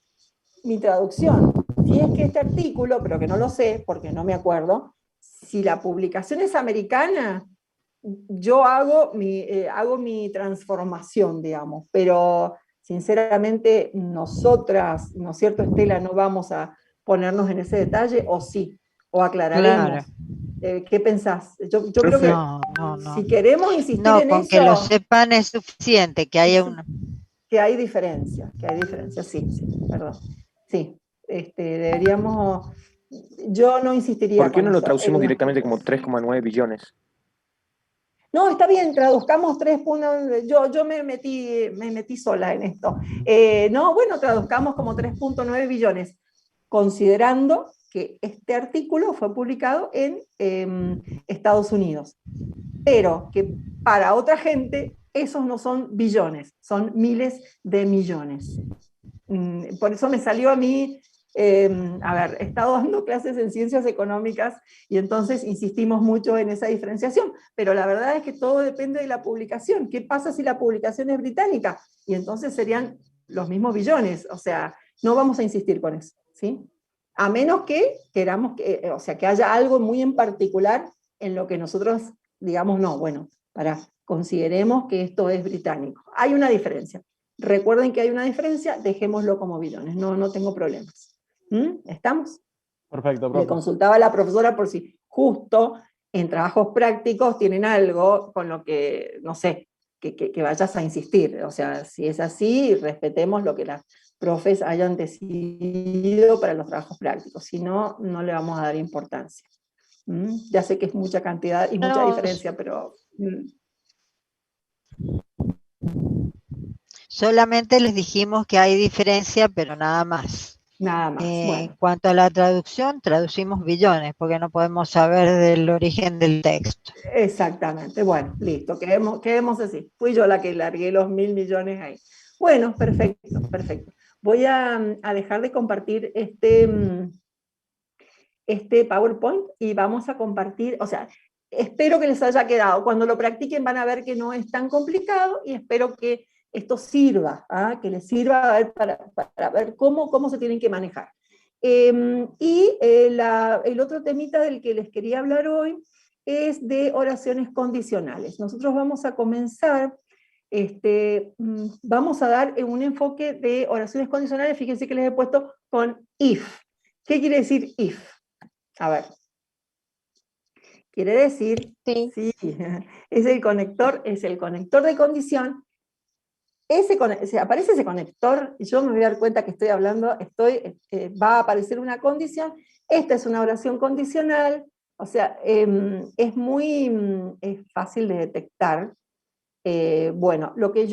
mi traducción. Si es que este artículo, pero que no lo sé, porque no me acuerdo, si la publicación es americana, yo hago mi transformación, digamos, pero sinceramente nosotras, ¿no es cierto, Estela? No vamos a ponernos en ese detalle, o sí, o aclararemos. Claro. ¿Qué pensás? Yo creo que si queremos insistir en eso... No, con que lo sepan es suficiente, que haya una... Que hay diferencia, sí, perdón. Sí, deberíamos Yo no insistiría. ¿Por qué no lo eso. traducimos directamente como 3,9 billones? No, está bien, traduzcamos 3 puntos. Yo me metí sola en esto. No, bueno, traduzcamos como 3.9 billones, considerando que este artículo fue publicado en Estados Unidos. Pero que para otra gente esos no son billones, son miles de millones. Por eso me salió a mí, a ver, he estado dando clases en ciencias económicas y entonces insistimos mucho en esa diferenciación, pero la verdad es que todo depende de la publicación. ¿Qué pasa si la publicación es británica? Y entonces serían los mismos billones, o sea, no vamos a insistir con eso, ¿sí? A menos que queramos, o sea, que haya algo muy en particular en lo que nosotros digamos, no, bueno, consideremos que esto es británico. Hay una diferencia. Recuerden que hay una diferencia, dejémoslo como billones, no tengo problemas. ¿Estamos? Perfecto, profe. Le consultaba a la profesora por si justo en trabajos prácticos tienen algo con lo que, no sé, que vayas a insistir. O sea, si es así, respetemos lo que las profes hayan decidido para los trabajos prácticos. Si no, no le vamos a dar importancia. Ya sé que es mucha cantidad y mucha diferencia, pero... Solamente les dijimos que hay diferencia, pero nada más. Nada más. Bueno. En cuanto a la traducción, traducimos billones, porque no podemos saber del origen del texto. Exactamente. Bueno, listo, quedemos así. Fui yo la que largué los 1.000 millones ahí. Bueno, perfecto, perfecto. Voy a dejar de compartir este PowerPoint y vamos a compartir, o sea, espero que les haya quedado. Cuando lo practiquen van a ver que no es tan complicado y espero que esto sirva, que les sirva para ver cómo se tienen que manejar. El otro temita del que les quería hablar hoy es de oraciones condicionales. Nosotros vamos a comenzar, vamos a dar un enfoque de oraciones condicionales, fíjense que les he puesto con if. ¿Qué quiere decir if? A ver. Quiere decir, sí, es el conector de condición. Aparece ese conector, y yo me voy a dar cuenta que estoy hablando, va a aparecer una condición. Esta es una oración condicional, o sea, es fácil de detectar. Bueno, lo que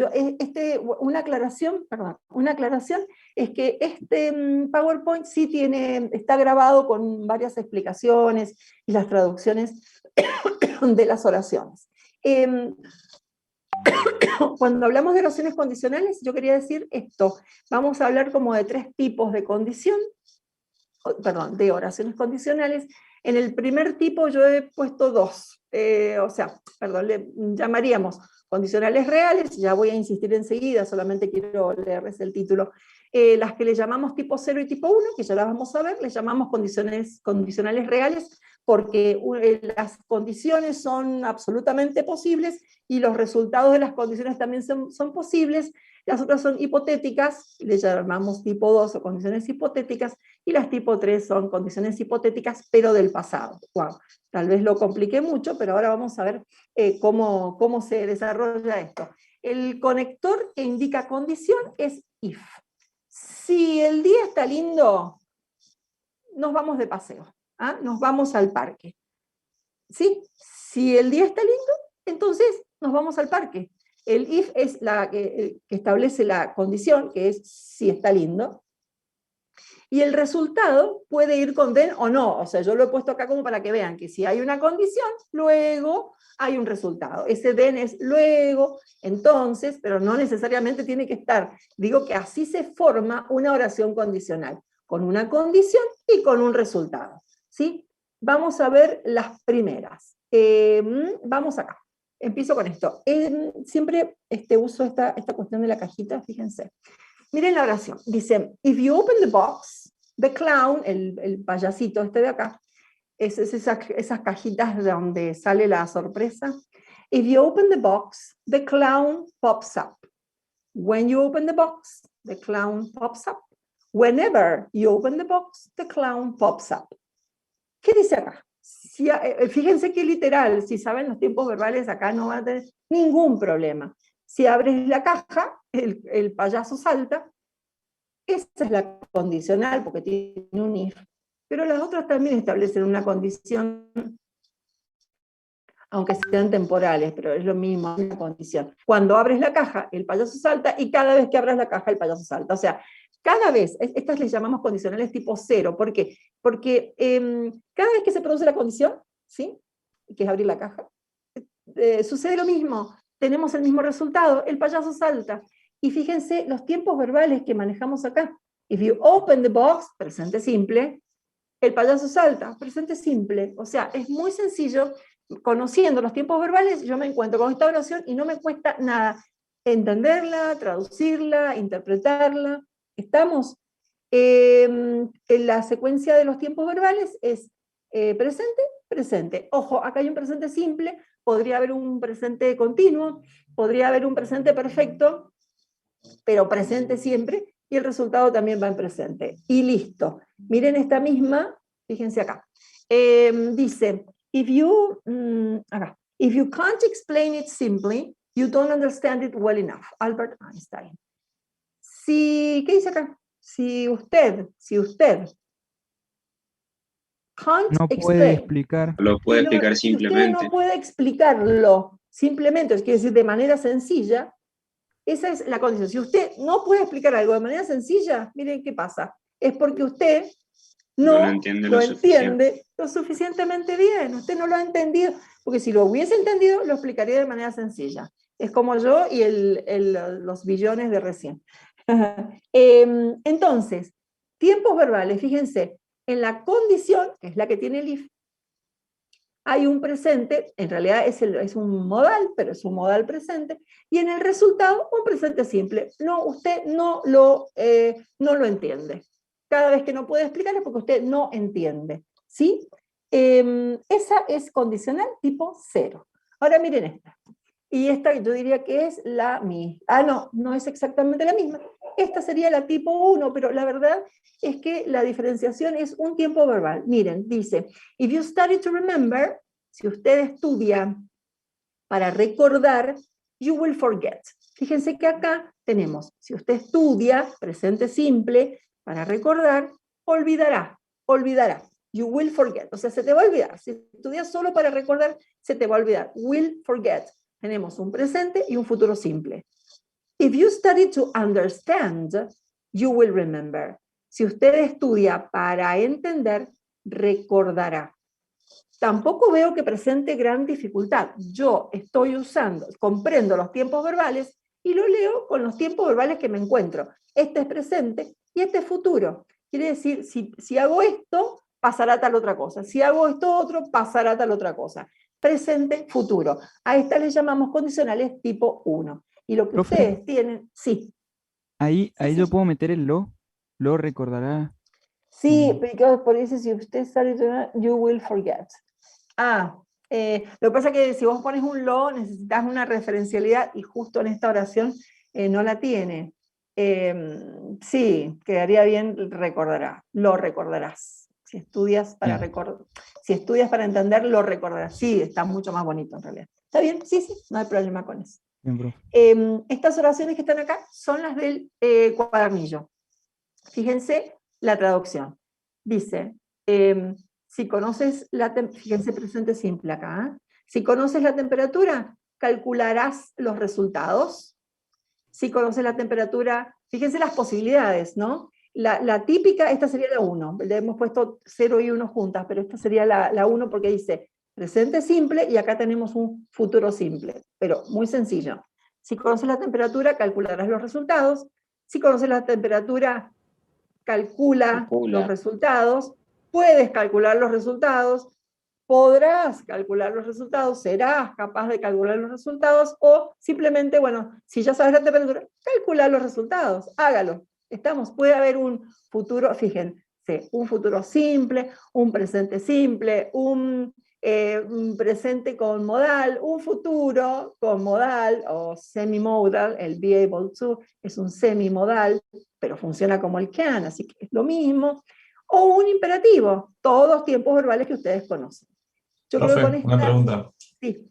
una aclaración es que este PowerPoint sí está grabado con varias explicaciones y las traducciones de las oraciones. Cuando hablamos de oraciones condicionales, yo quería decir esto, vamos a hablar como de 3 tipos de de oraciones condicionales. En el primer tipo yo he puesto 2, le llamaríamos condicionales reales, ya voy a insistir enseguida, solamente quiero leerles el título. Las que le llamamos tipo 0 y tipo 1, que ya las vamos a ver, les llamamos condicionales reales, porque las condiciones son absolutamente posibles y los resultados de las condiciones también son posibles. Las otras son hipotéticas, les llamamos tipo 2 o condiciones hipotéticas, y las tipo 3 son condiciones hipotéticas, pero del pasado. Wow, tal vez lo compliqué mucho, pero ahora vamos a ver cómo se desarrolla esto. El conector que indica condición es if. Si el día está lindo, nos vamos de paseo, nos vamos al parque. ¿Sí? Si el día está lindo, entonces nos vamos al parque. El if es la que establece la condición, que es si está lindo, y el resultado puede ir con then o no. O sea, yo lo he puesto acá como para que vean que si hay una condición, luego hay un resultado. Ese then es luego, entonces, pero no necesariamente tiene que estar. Digo que así se forma una oración condicional, con una condición y con un resultado. ¿Sí? Vamos a ver las primeras. Vamos acá. Empiezo con esto. Siempre uso esta cuestión de la cajita, fíjense. Miren la oración. Dice, if you open the box, the clown, el payasito de acá, esas cajitas de donde sale la sorpresa. If you open the box, the clown pops up. When you open the box, the clown pops up. Whenever you open the box, the clown pops up. ¿Qué dice acá? Fíjense que literal, si saben los tiempos verbales, acá no van a tener ningún problema. Si abres la caja, el payaso salta. Esa es la condicional, porque tiene un if. pero las otras también establecen una condición, aunque sean temporales, pero es lo mismo, una condición. Cuando abres la caja, el payaso salta, y cada vez que abras la caja, el payaso salta. O sea, cada vez, estas les llamamos condicionales tipo 0. ¿Por qué? Porque cada vez que se produce la condición, ¿sí?, que es abrir la caja, sucede lo mismo, tenemos el mismo resultado, el payaso salta. Y fíjense los tiempos verbales que manejamos acá. If you open the box, presente simple, el payaso salta, presente simple. O sea, es muy sencillo. Conociendo los tiempos verbales, yo me encuentro con esta oración y no me cuesta nada entenderla, traducirla, interpretarla. ¿Estamos? En la secuencia de los tiempos verbales es presente, presente. Ojo, acá hay un presente simple, podría haber un presente continuo, podría haber un presente perfecto, pero presente siempre, y el resultado también va en presente. Y listo. Miren esta misma, fíjense acá. Dice, if you can't explain it simply, you don't understand it well enough. Albert Einstein. ¿Qué dice acá? Si usted can't no puede explicar. Lo puede explicar si simplemente. usted no puede explicarlo simplemente, es decir, de manera sencilla, esa es la condición. Si usted no puede explicar algo de manera sencilla, miren qué pasa. Es porque usted no lo entiende lo suficientemente bien. Usted no lo ha entendido, porque si lo hubiese entendido, lo explicaría de manera sencilla. Es como yo y los billones de recién. Entonces, tiempos verbales, fíjense, en la condición, que es la que tiene el if, hay un presente, en realidad es un modal, pero es un modal presente, y en el resultado, un presente simple. No, usted no lo entiende. Cada vez que no puede explicar es porque usted no entiende, ¿sí? Esa es condicional tipo 0. Ahora miren esta. Y esta yo diría que es la misma. No es exactamente la misma. Esta sería la tipo 1, pero la verdad es que la diferenciación es un tiempo verbal. Miren, dice, if you study to remember, si usted estudia para recordar, you will forget. Fíjense que acá tenemos, si usted estudia, presente simple, para recordar, olvidará. You will forget. O sea, se te va a olvidar. Si estudias solo para recordar, se te va a olvidar. Will forget. Tenemos un presente y un futuro simple. If you study to understand, you will remember. Si usted estudia para entender, recordará. Tampoco veo que presente gran dificultad. Yo estoy comprendo los tiempos verbales y lo leo con los tiempos verbales que me encuentro. Este es presente y este es futuro. Quiere decir, si hago esto, pasará tal otra cosa. Si hago esto otro, pasará tal otra cosa. Presente, futuro. A estas les llamamos condicionales tipo 1. Y lo que Profe, ustedes tienen, sí. Ahí yo puedo meter el lo recordará. Sí, porque por eso si usted sale, you will forget. Lo que pasa es que si vos pones un lo, necesitas una referencialidad y justo en esta oración no la tiene. Sí, quedaría bien recordará, lo recordarás. Si estudias para entender, lo recordarás. Sí, está mucho más bonito en realidad. ¿Está bien? Sí, no hay problema con eso. Bien, estas oraciones que están acá son las del cuadernillo. Fíjense la traducción. Dice, si conoces fíjense presente simple acá, si conoces la temperatura, calcularás los resultados. Si conoces la temperatura, fíjense las posibilidades, ¿no? La típica, esta sería la 1, le hemos puesto 0 y 1 juntas, pero esta sería la 1 porque dice presente simple y acá tenemos un futuro simple, pero muy sencillo. Si conoces la temperatura, calcularás los resultados. Si conoces la temperatura, calcula los resultados. Puedes calcular los resultados, podrás calcular los resultados, serás capaz de calcular los resultados, o simplemente, bueno, si ya sabes la temperatura, calcula los resultados, hágalo. Puede haber un futuro, fíjense, un futuro simple, un presente simple, un presente con modal, un futuro con modal o semimodal. El be able to es un semimodal, pero funciona como el can, así que es lo mismo. O un imperativo, todos tiempos verbales que ustedes conocen. Yo Profe, creo que con una pregunta. Sí.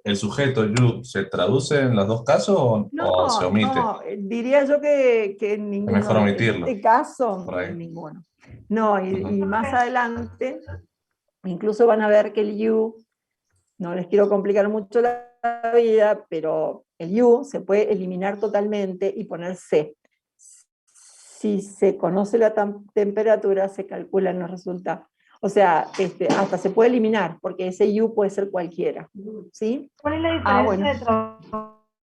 ¿El sujeto you se traduce en los dos casos o se omite? No, diría yo que en ninguno. Es mejor omitirlo. En este caso, Por ahí. en ninguno. No, y más adelante, incluso van a ver que el you, no les quiero complicar mucho la vida, pero el you se puede eliminar totalmente y poner C. Si se conoce la temperatura, se calculan los resultados. O sea, hasta se puede eliminar, porque ese you puede ser cualquiera. ¿Sí? ¿Cuál es la diferencia de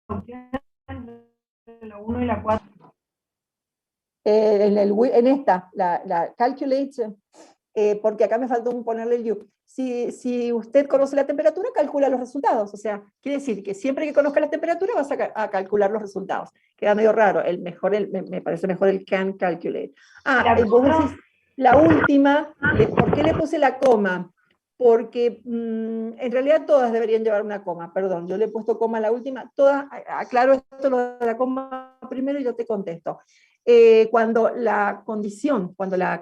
traducción entre la 1 y la 4? En esta, la calculate, porque acá me faltó ponerle el you. Si usted conoce la temperatura, calcula los resultados. O sea, quiere decir que siempre que conozca la temperatura vas a calcular los resultados. Queda medio raro, me parece mejor el can calculate. Vos decís, la última, ¿por qué le puse la coma? Porque en realidad todas deberían llevar una coma, perdón, yo le he puesto coma a la última, todas, aclaro esto lo de la coma primero y yo te contesto. Cuando la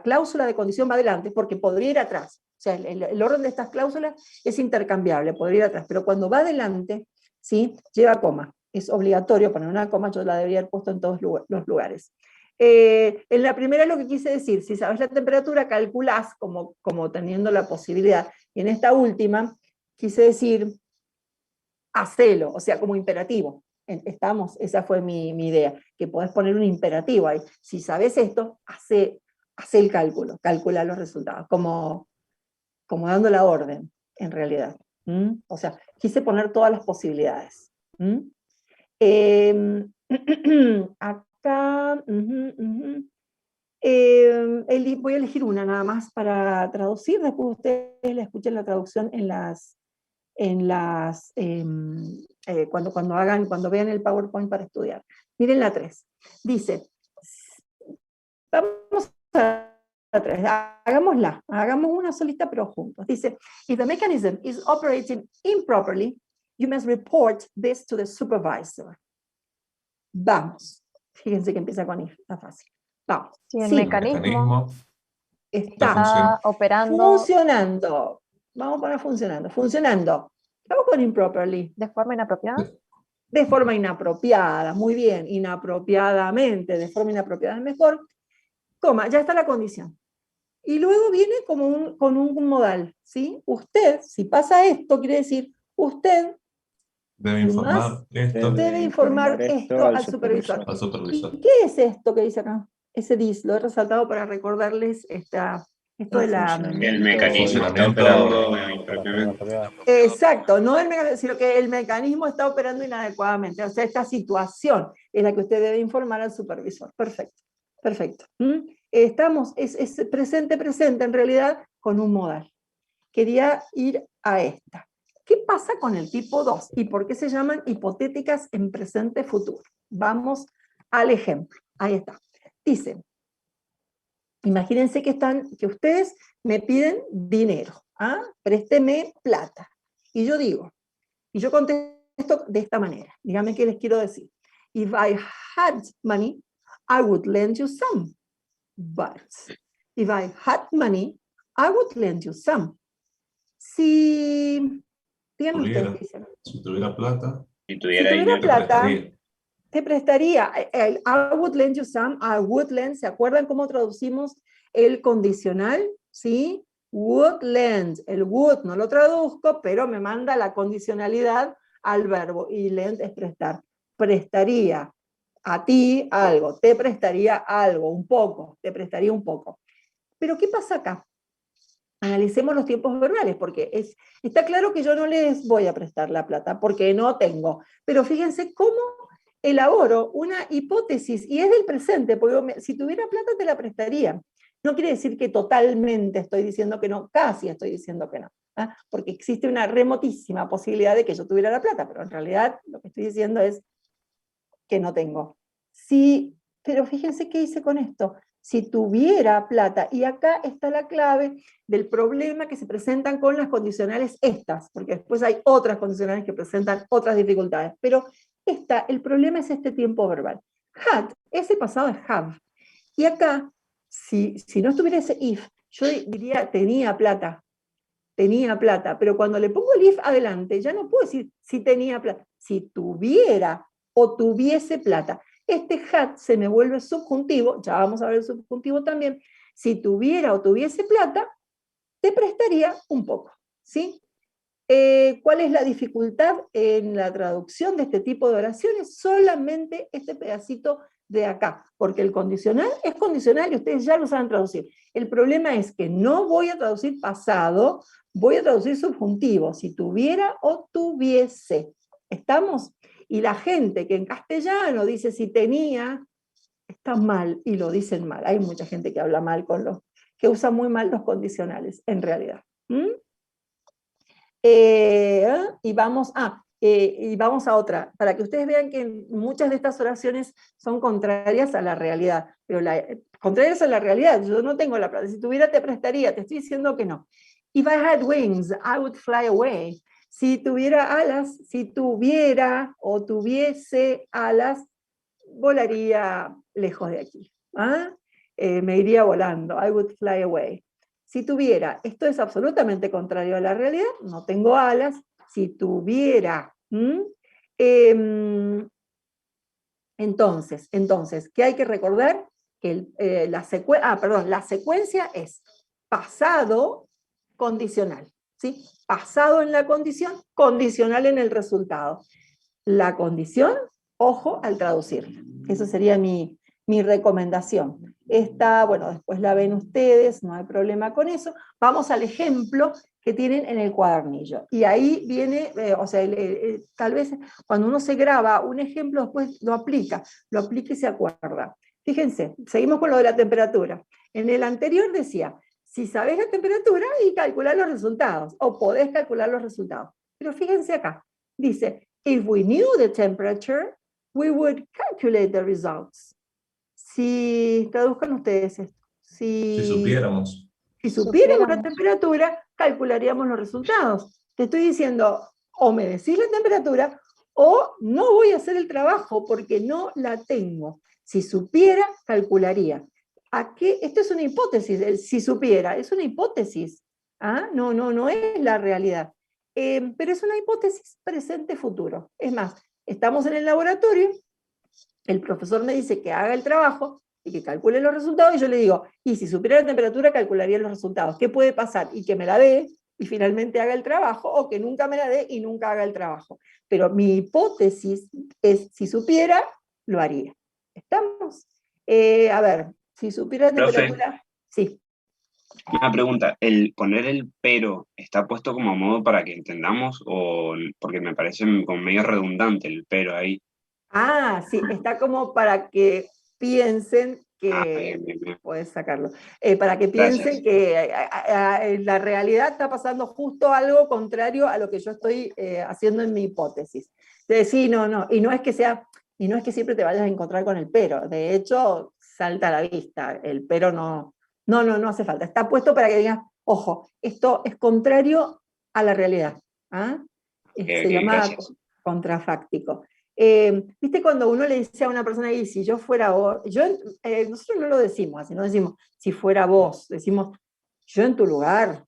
cláusula de condición va adelante, porque podría ir atrás, o sea, el orden de estas cláusulas es intercambiable, podría ir atrás, pero cuando va adelante, ¿sí? Lleva coma, es obligatorio poner una coma, yo la debería haber puesto en todos los lugares. En la primera lo que quise decir, si sabes la temperatura, calculás como teniendo la posibilidad, y en esta última quise decir, hacelo, o sea, como imperativo. Esa fue mi idea, que podés poner un imperativo ahí. Si sabes esto, hace el cálculo, calcula los resultados, como dando la orden, en realidad. O sea, quise poner todas las posibilidades. Acá, voy a elegir una nada más para traducir, después ustedes la escuchen la traducción cuando vean el PowerPoint para estudiar. Miren la 3. Dice, vamos a la 3, hagamos una solita pero juntos. Dice, if the mechanism is operating improperly, you must report this to the supervisor. Vamos. Fíjense que empieza con if, está fácil. Vamos. Si el mecanismo está operando. Funcionando. Vamos a poner funcionando. Vamos con improperly. ¿De forma inapropiada? De forma inapropiada, muy bien, inapropiadamente, de forma inapropiada es mejor, coma, ya está la condición. Y luego viene con un modal, ¿sí? Usted, si pasa esto, quiere decir, usted debe informar esto al supervisor. ¿Y qué es esto que dice acá? Ese dis, lo he resaltado para recordarles esto de la... El mecanismo está operando impropiamente. Exacto, no el mecanismo, sino que el mecanismo está operando inadecuadamente. O sea, esta situación es la que usted debe informar al supervisor. Perfecto, perfecto. Es presente en realidad con un modal. Quería ir a esta. ¿Qué pasa con el tipo 2? ¿Y por qué se llaman hipotéticas en presente futuro? Vamos al ejemplo. Ahí está. Dice, imagínense que ustedes me piden dinero, présteme plata. Y yo contesto de esta manera. Díganme qué les quiero decir. If I had money, I would lend you some. But if I had money, I would lend you some. Díganme ustedes qué dicen. Si tuviera plata. Si tuviera plata, te prestaría. I would lend you some, I would lend. ¿Se acuerdan cómo traducimos el condicional? ¿Sí? Would lend. El would no lo traduzco, pero me manda la condicionalidad al verbo. Y lend es prestar. Prestaría a ti algo. Te prestaría algo, un poco. Te prestaría un poco. Pero ¿qué pasa acá? Analicemos los tiempos verbales, porque está claro que yo no les voy a prestar la plata, porque no tengo. Pero fíjense cómo elaboro una hipótesis, y es del presente, porque si tuviera plata te la prestaría. No quiere decir que totalmente estoy diciendo que no, casi estoy diciendo que no, porque existe una remotísima posibilidad de que yo tuviera la plata, pero en realidad lo que estoy diciendo es que no tengo. Pero fíjense qué hice con esto. Si tuviera plata, y acá está la clave del problema que se presentan con las condicionales estas, porque después hay otras condicionales que presentan otras dificultades, pero el problema es este tiempo verbal. Had, ese pasado es have. Y acá, si no estuviera ese if, yo diría tenía plata. tenía plata, pero cuando le pongo el if adelante, ya no puedo decir si tenía plata, si tuviera o tuviese plata. Este had se me vuelve subjuntivo, ya vamos a ver el subjuntivo también. Si tuviera o tuviese plata, te prestaría un poco, ¿sí? ¿Cuál es la dificultad en la traducción de este tipo de oraciones? Solamente este pedacito de acá, porque el condicional es condicional y ustedes ya lo saben traducir. El problema es que no voy a traducir pasado, voy a traducir subjuntivo, si tuviera o tuviese. ¿Estamos? Y la gente que en castellano dice si tenía, está mal, y lo dicen mal. Hay mucha gente que habla mal que usa muy mal los condicionales, en realidad. Y vamos a otra, para que ustedes vean que muchas de estas oraciones son contrarias a la realidad, pero contrarias a la realidad, yo no tengo la plata, si tuviera te prestaría, te estoy diciendo que no. If I had wings, I would fly away. Si tuviera alas, si tuviera o tuviese alas, volaría lejos de aquí. Me iría volando, I would fly away. Si tuviera, esto es absolutamente contrario a la realidad, no tengo alas, si tuviera. Entonces, ¿qué hay que recordar? Que la secuencia es pasado condicional, ¿sí? Pasado en la condición, condicional en el resultado. La condición, ojo al traducirla. Eso sería mi recomendación. Esta, bueno, después la ven ustedes, no hay problema con eso. Vamos al ejemplo que tienen en el cuadernillo. Y ahí viene, tal vez cuando uno se graba un ejemplo, después lo aplica y se acuerda. Fíjense, seguimos con lo de la temperatura. En el anterior decía, si sabes la temperatura y calcular los resultados, o podés calcular los resultados. Pero fíjense acá, dice, if we knew the temperature, we would calculate the results. Si, traduzcan ustedes esto. Si supiéramos. Si supiéramos la temperatura, calcularíamos los resultados. Te estoy diciendo, o me decís la temperatura, o no voy a hacer el trabajo porque no la tengo. Si supiera, calcularía. Esto es una hipótesis, el si supiera, es una hipótesis. No es la realidad. Pero es una hipótesis presente-futuro. Es más, estamos en el laboratorio, el profesor me dice que haga el trabajo y que calcule los resultados, y yo le digo, y si supiera la temperatura, calcularía los resultados. ¿Qué puede pasar? Y que me la dé, y finalmente haga el trabajo, o que nunca me la dé y nunca haga el trabajo. Pero mi hipótesis es, si supiera, lo haría. ¿Estamos? A ver, si supiera la temperatura... Sí. Una pregunta, ¿el poner el pero está puesto como modo para que entendamos, o porque me parece como medio redundante el pero ahí? Sí, está como para que piensen que... Bien. Puedes sacarlo. Para que piensen que la realidad está pasando justo algo contrario a lo que yo estoy haciendo en mi hipótesis. Entonces, sí, no, y no es que siempre te vayas a encontrar con el pero. De hecho, salta a la vista. El pero no hace falta. Está puesto para que digas, ojo, esto es contrario a la realidad. Se llama contrafáctico. ¿Viste cuando uno le dice a una persona, y si yo fuera vos, nosotros no lo decimos así, no decimos, si fuera vos, decimos, yo en tu lugar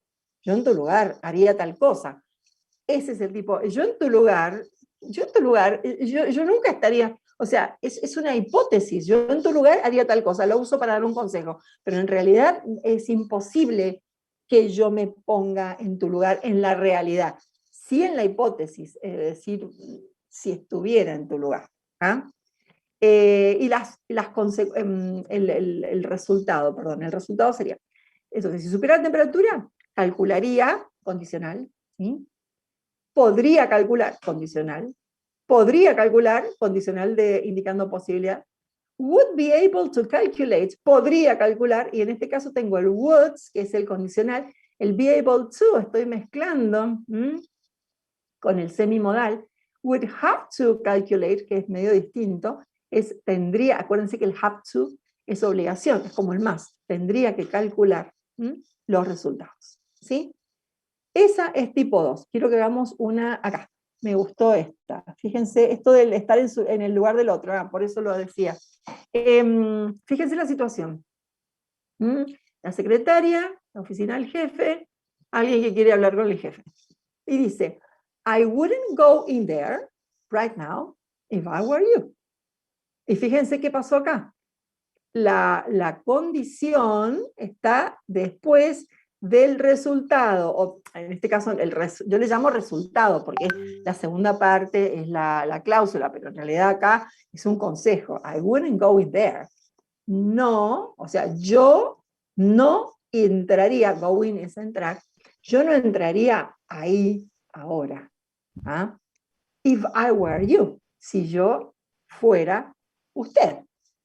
haría tal cosa. Ese es el tipo, yo en tu lugar, yo nunca estaría, o sea, es una hipótesis, yo en tu lugar haría tal cosa, lo uso para dar un consejo, pero en realidad es imposible que yo me ponga en tu lugar en la realidad. Sí en la hipótesis, es decir, si estuviera en tu lugar. Y el resultado sería, entonces, si supiera la temperatura, calcularía, condicional, ¿sí? Podría calcular, condicional, indicando posibilidad, would be able to calculate, podría calcular, y en este caso tengo el would, que es el condicional, el be able to, estoy mezclando con el semimodal, would have to calculate, que es medio distinto, tendría, acuérdense que el have to es obligación, es como el más, tendría que calcular los resultados, ¿sí? Esa es tipo 2, quiero que hagamos una acá, me gustó esta, fíjense, esto del estar en el lugar del otro, por eso lo decía. Fíjense la situación, la secretaria, la oficina del jefe, Alguien que quiere hablar con el jefe. Y dice, I wouldn't go in there right now if I were you. Y fíjense qué pasó acá. La condición está después del resultado, o en este caso yo le llamo resultado, porque la segunda parte es la cláusula, pero en realidad acá es un consejo. I wouldn't go in there. No, o sea, yo no entraría, go in es entrar, yo no entraría ahí ahora. ¿Ah? If I were you, si yo fuera usted.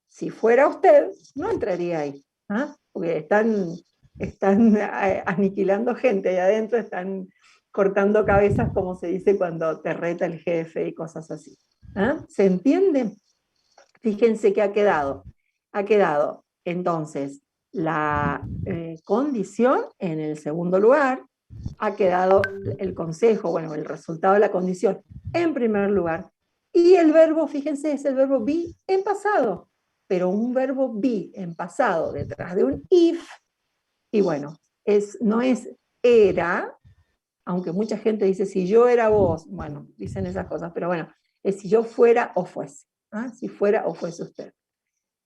Si fuera usted, no entraría ahí. ¿Ah? Porque están aniquilando gente ahí adentro, están cortando cabezas, como se dice cuando te reta el jefe y cosas así. ¿Ah? ¿Se entiende? Fíjense que ha quedado entonces la condición en el segundo lugar, ha quedado el consejo, bueno, el resultado de la condición en primer lugar, y el verbo, fíjense, es el verbo be en pasado, pero un verbo be en pasado detrás de un if, y bueno, no es era, aunque mucha gente dice si yo era vos, bueno, dicen esas cosas, pero bueno, es si yo fuera o fuese, ¿ah? Si fuera o fuese usted.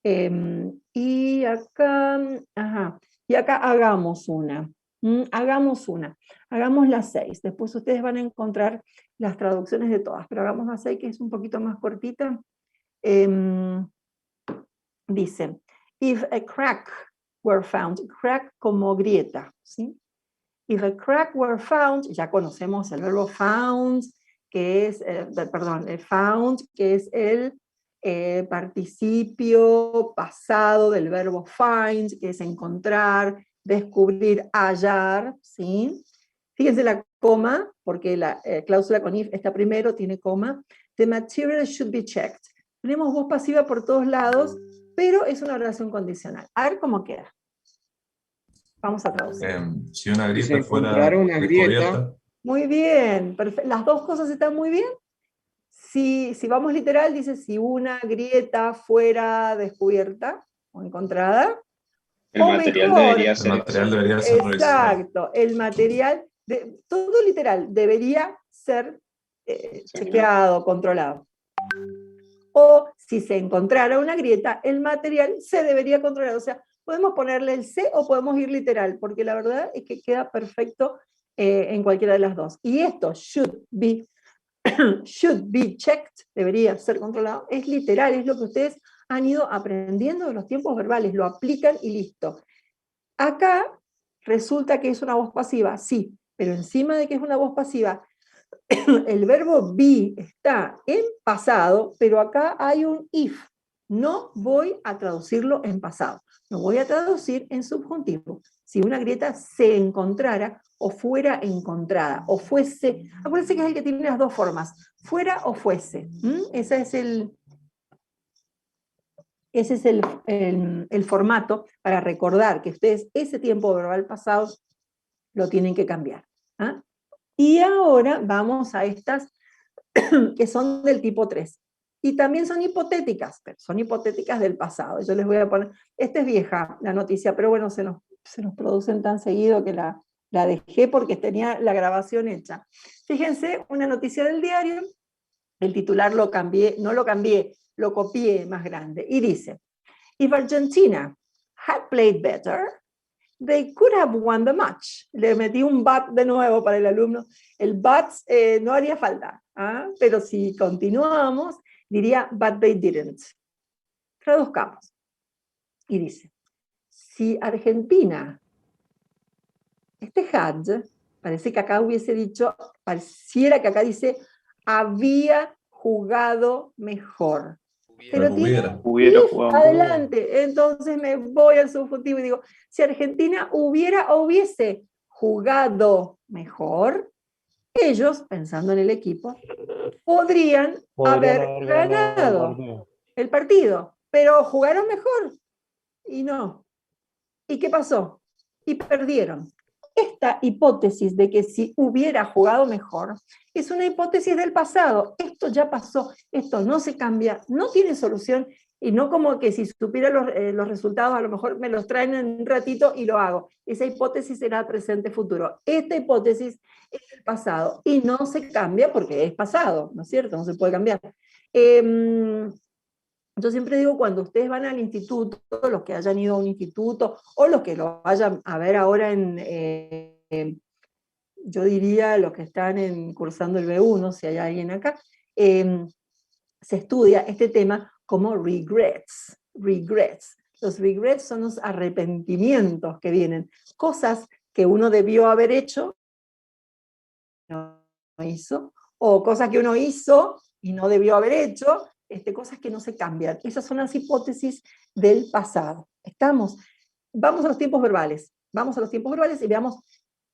Y acá hagamos una. Hagamos las 6. Después ustedes van a encontrar las traducciones de todas, pero hagamos las 6, que es un poquito más cortita. Dice, if a crack were found, crack como grieta, ¿sí? If a crack were found, ya conocemos el verbo found, que es, found, que es el participio pasado del verbo find, que es encontrar, descubrir, hallar, ¿sí? Fíjense la coma, porque la cláusula con if está primero, tiene coma. The material should be checked. Tenemos voz pasiva por todos lados, pero es una oración condicional. A ver cómo queda. Vamos a traducir. Si una grieta fuera descubierta. Muy bien, perfecto. Las dos cosas están muy bien. Si vamos literal, dice si una grieta fuera descubierta o encontrada. El material debería ser revisado. Exacto, el material, todo literal, debería ser chequeado, controlado. O si se encontrara una grieta, el material se debería controlar. O sea, podemos ponerle el se o podemos ir literal, porque la verdad es que queda perfecto en cualquiera de las dos. Y esto, should be checked, debería ser controlado, es literal, es lo que ustedes han ido aprendiendo de los tiempos verbales, lo aplican y listo. Acá resulta que es una voz pasiva, sí, pero encima de que es una voz pasiva, el verbo be está en pasado, pero acá hay un if. No voy a traducirlo en pasado, lo voy a traducir en subjuntivo. Si una grieta se encontrara o fuera encontrada, o fuese, acuérdense que es el que tiene las dos formas, fuera o fuese. Ese es el formato para recordar que ustedes ese tiempo verbal pasado lo tienen que cambiar. ¿Ah? Y ahora vamos a estas que son del tipo 3. Y también son hipotéticas, pero son hipotéticas del pasado. Yo les voy a poner, esta es vieja la noticia, pero bueno, se nos producen tan seguido que la dejé porque tenía la grabación hecha. Fíjense, una noticia del diario, el titular lo cambié, no lo cambié, lo copié más grande, y dice, if Argentina had played better, they could have won the match. Le metí un but de nuevo para el alumno. El but no haría falta, ¿ah? Pero si continuamos, diría but they didn't. Traduzcamos. Y dice, si Argentina, este had, parece que acá hubiese dicho, pareciera que acá dice, había jugado mejor. Pero hubiera jugado adelante, entonces me voy al subjuntivo y digo, si Argentina hubiera o hubiese jugado mejor, ellos, pensando en el equipo, podrían haber ganado el partido, pero jugaron mejor, y no. ¿Y qué pasó? Y perdieron. Esta hipótesis de que si hubiera jugado mejor es una hipótesis del pasado. Esto ya pasó, esto no se cambia, no tiene solución Y no como que si supiera los resultados, a lo mejor me los traen en un ratito y lo hago. Esa hipótesis será presente-futuro. Esta hipótesis es el pasado y no se cambia porque es pasado, ¿no es cierto? No se puede cambiar. Yo siempre digo, cuando ustedes van al instituto, los que hayan ido a un instituto, o los que lo vayan a ver ahora yo diría los que están cursando el B1, si hay alguien acá, se estudia este tema como regrets. Los regrets son los arrepentimientos que vienen, cosas que uno debió haber hecho, no hizo, o cosas que uno hizo y no debió haber hecho, cosas que no se cambian. Esas son las hipótesis del pasado. Vamos a los tiempos verbales. Vamos a los tiempos verbales y veamos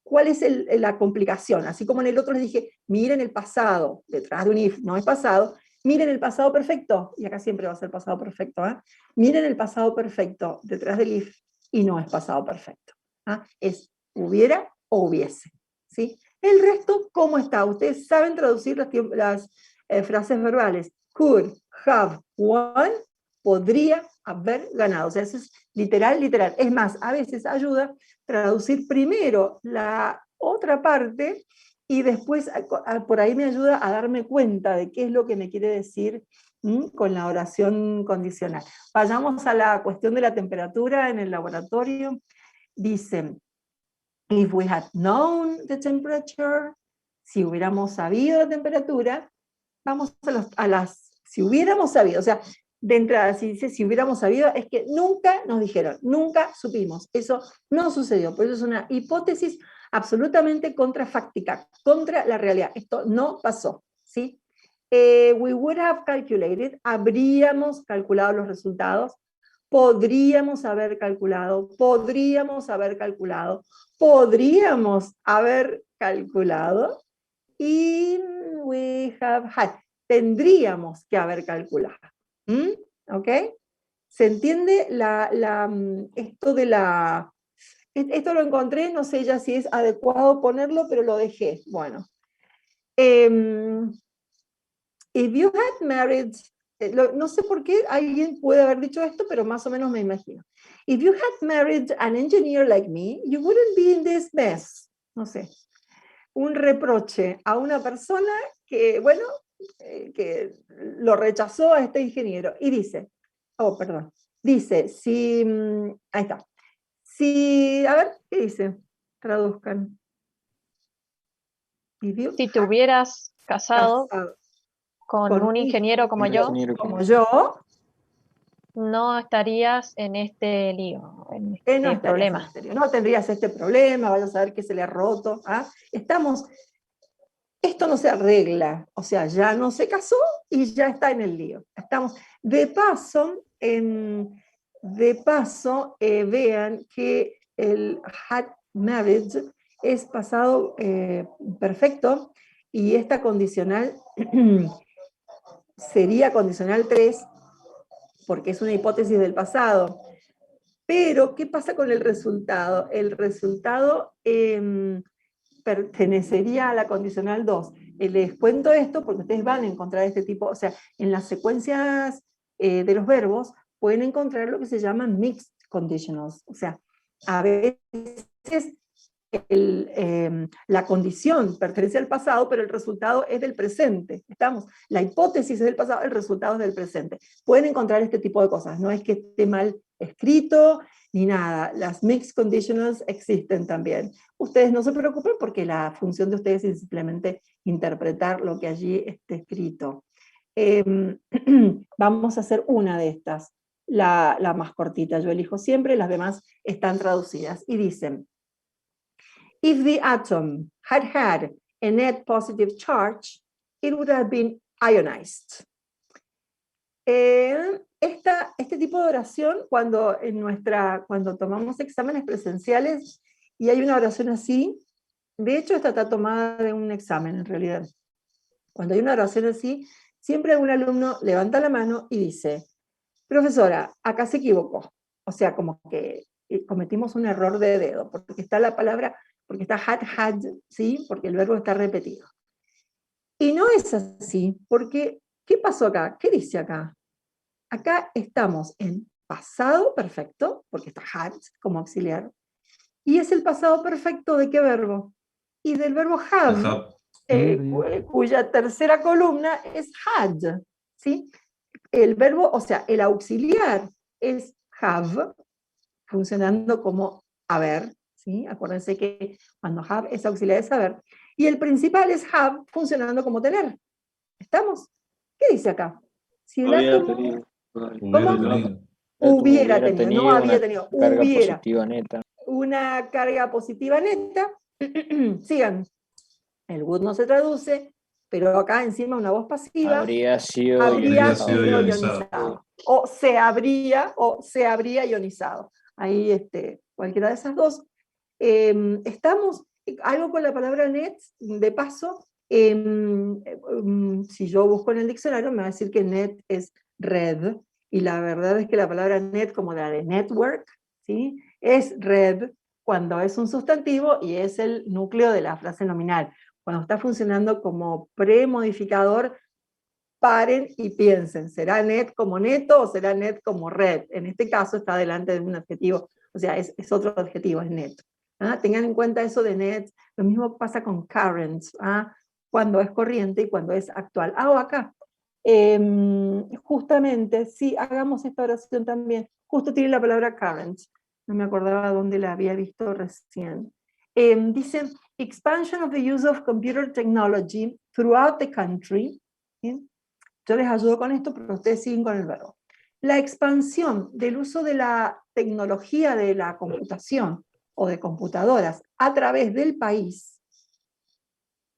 cuál es la complicación. Así como en el otro les dije, miren el pasado, detrás de un if no es pasado, miren el pasado perfecto, y acá siempre va a ser pasado perfecto, ¿eh? Miren el pasado perfecto detrás del if y no es pasado perfecto. Es hubiera o hubiese. ¿Sí? El resto, ¿cómo está? Ustedes saben traducir las frases verbales. Could have won, podría haber ganado. O sea, eso es literal. Es más, a veces ayuda traducir primero la otra parte y después por ahí me ayuda a darme cuenta de qué es lo que me quiere decir con la oración condicional. Vayamos a la cuestión de la temperatura en el laboratorio. Dicen, if we had known the temperature, si hubiéramos sabido la temperatura, vamos si hubiéramos sabido, o sea, de entrada, si dice si hubiéramos sabido, es que nunca nos dijeron, nunca supimos, eso no sucedió, por eso es una hipótesis absolutamente contrafáctica, contra la realidad, esto no pasó, ¿sí? We would have calculated, habríamos calculado los resultados, podríamos haber calculado, y we have had, tendríamos que haber calculado. ¿Ok? ¿Se entiende esto lo encontré, no sé ya si es adecuado ponerlo, pero lo dejé. Bueno. If you had married, no sé por qué alguien puede haber dicho esto, pero más o menos me imagino. If you had married an engineer like me, you wouldn't be in this mess. No sé. Un reproche a una persona que, bueno, que lo rechazó a este ingeniero. Y dice, ahí está. A ver, ¿qué dice? Traduzcan. Si te hubieras casado con un ingeniero como yo, no estarías en este lío, en este problema. No tendrías este problema, vaya a saber que se le ha roto. Esto no se arregla, o sea, ya no se casó y ya está en el lío. De paso, vean que el had marriage es pasado perfecto y esta condicional sería condicional 3 porque es una hipótesis del pasado. Pero, ¿qué pasa con el resultado? El resultado pertenecería a la condicional 2. Les cuento esto porque ustedes van a encontrar este tipo, o sea, en las secuencias de los verbos pueden encontrar lo que se llaman mixed conditionals. O sea, a veces la condición pertenece al pasado, pero el resultado es del presente. La hipótesis es del pasado, el resultado es del presente. Pueden encontrar este tipo de cosas, no es que esté mal escrito ni nada. Las mixed conditionals existen también. Ustedes no se preocupen porque la función de ustedes es simplemente interpretar lo que allí esté escrito. Vamos a hacer una de estas, la más cortita. Yo elijo siempre, las demás están traducidas. Y dicen, if the atom had had a net positive charge, it would have been ionized. Este tipo de oración, cuando tomamos exámenes presenciales y hay una oración así, de hecho esta está tomada de un examen en realidad. Cuando hay una oración así, siempre algún alumno levanta la mano y dice, profesora, acá se equivocó. O sea, como que cometimos un error de dedo, porque está la palabra, porque está had, ¿sí? Porque el verbo está repetido. Y no es así, porque, ¿qué pasó acá? ¿Qué dice acá? acá estamos en pasado perfecto, porque está had como auxiliar, y es el pasado perfecto ¿de qué verbo? Y del verbo have, cuya tercera columna es had, ¿sí? El verbo, o sea, el auxiliar es have, funcionando como haber, ¿sí? Acuérdense que cuando have es auxiliar de saber, y el principal es have, funcionando como tener. ¿Estamos? ¿Qué dice acá? Si el átomo... ¿Cómo? Hubiera tenido, no había tenido, hubiera. Positiva neta. Una carga positiva neta. Sigan. El would no se traduce, pero acá encima una voz pasiva. Habría sido ionizado. O se habría ionizado. Ahí, cualquiera de esas dos. Estamos, algo con la palabra net, de paso, si yo busco en el diccionario me va a decir que net es red, y la verdad es que la palabra net, como la de network, ¿sí? Es red cuando es un sustantivo y es el núcleo de la frase nominal. Cuando está funcionando como premodificador, paren y piensen, ¿será net como neto o será net como red? En este caso está delante de un adjetivo, o sea, es otro adjetivo, es net. ¿Ah? Tengan en cuenta eso de net. Lo mismo pasa con currents, ¿ah? Cuando es corriente y cuando es actual. Acá, justamente, sí, hagamos esta oración también. Justo tiene la palabra currents. No me acordaba dónde la había visto recién. Dice, expansion of the use of computer technology throughout the country. ¿Sí? Yo les ayudo con esto, pero ustedes siguen con el verbo. La expansión del uso de la tecnología de la computación o de computadoras a través del país,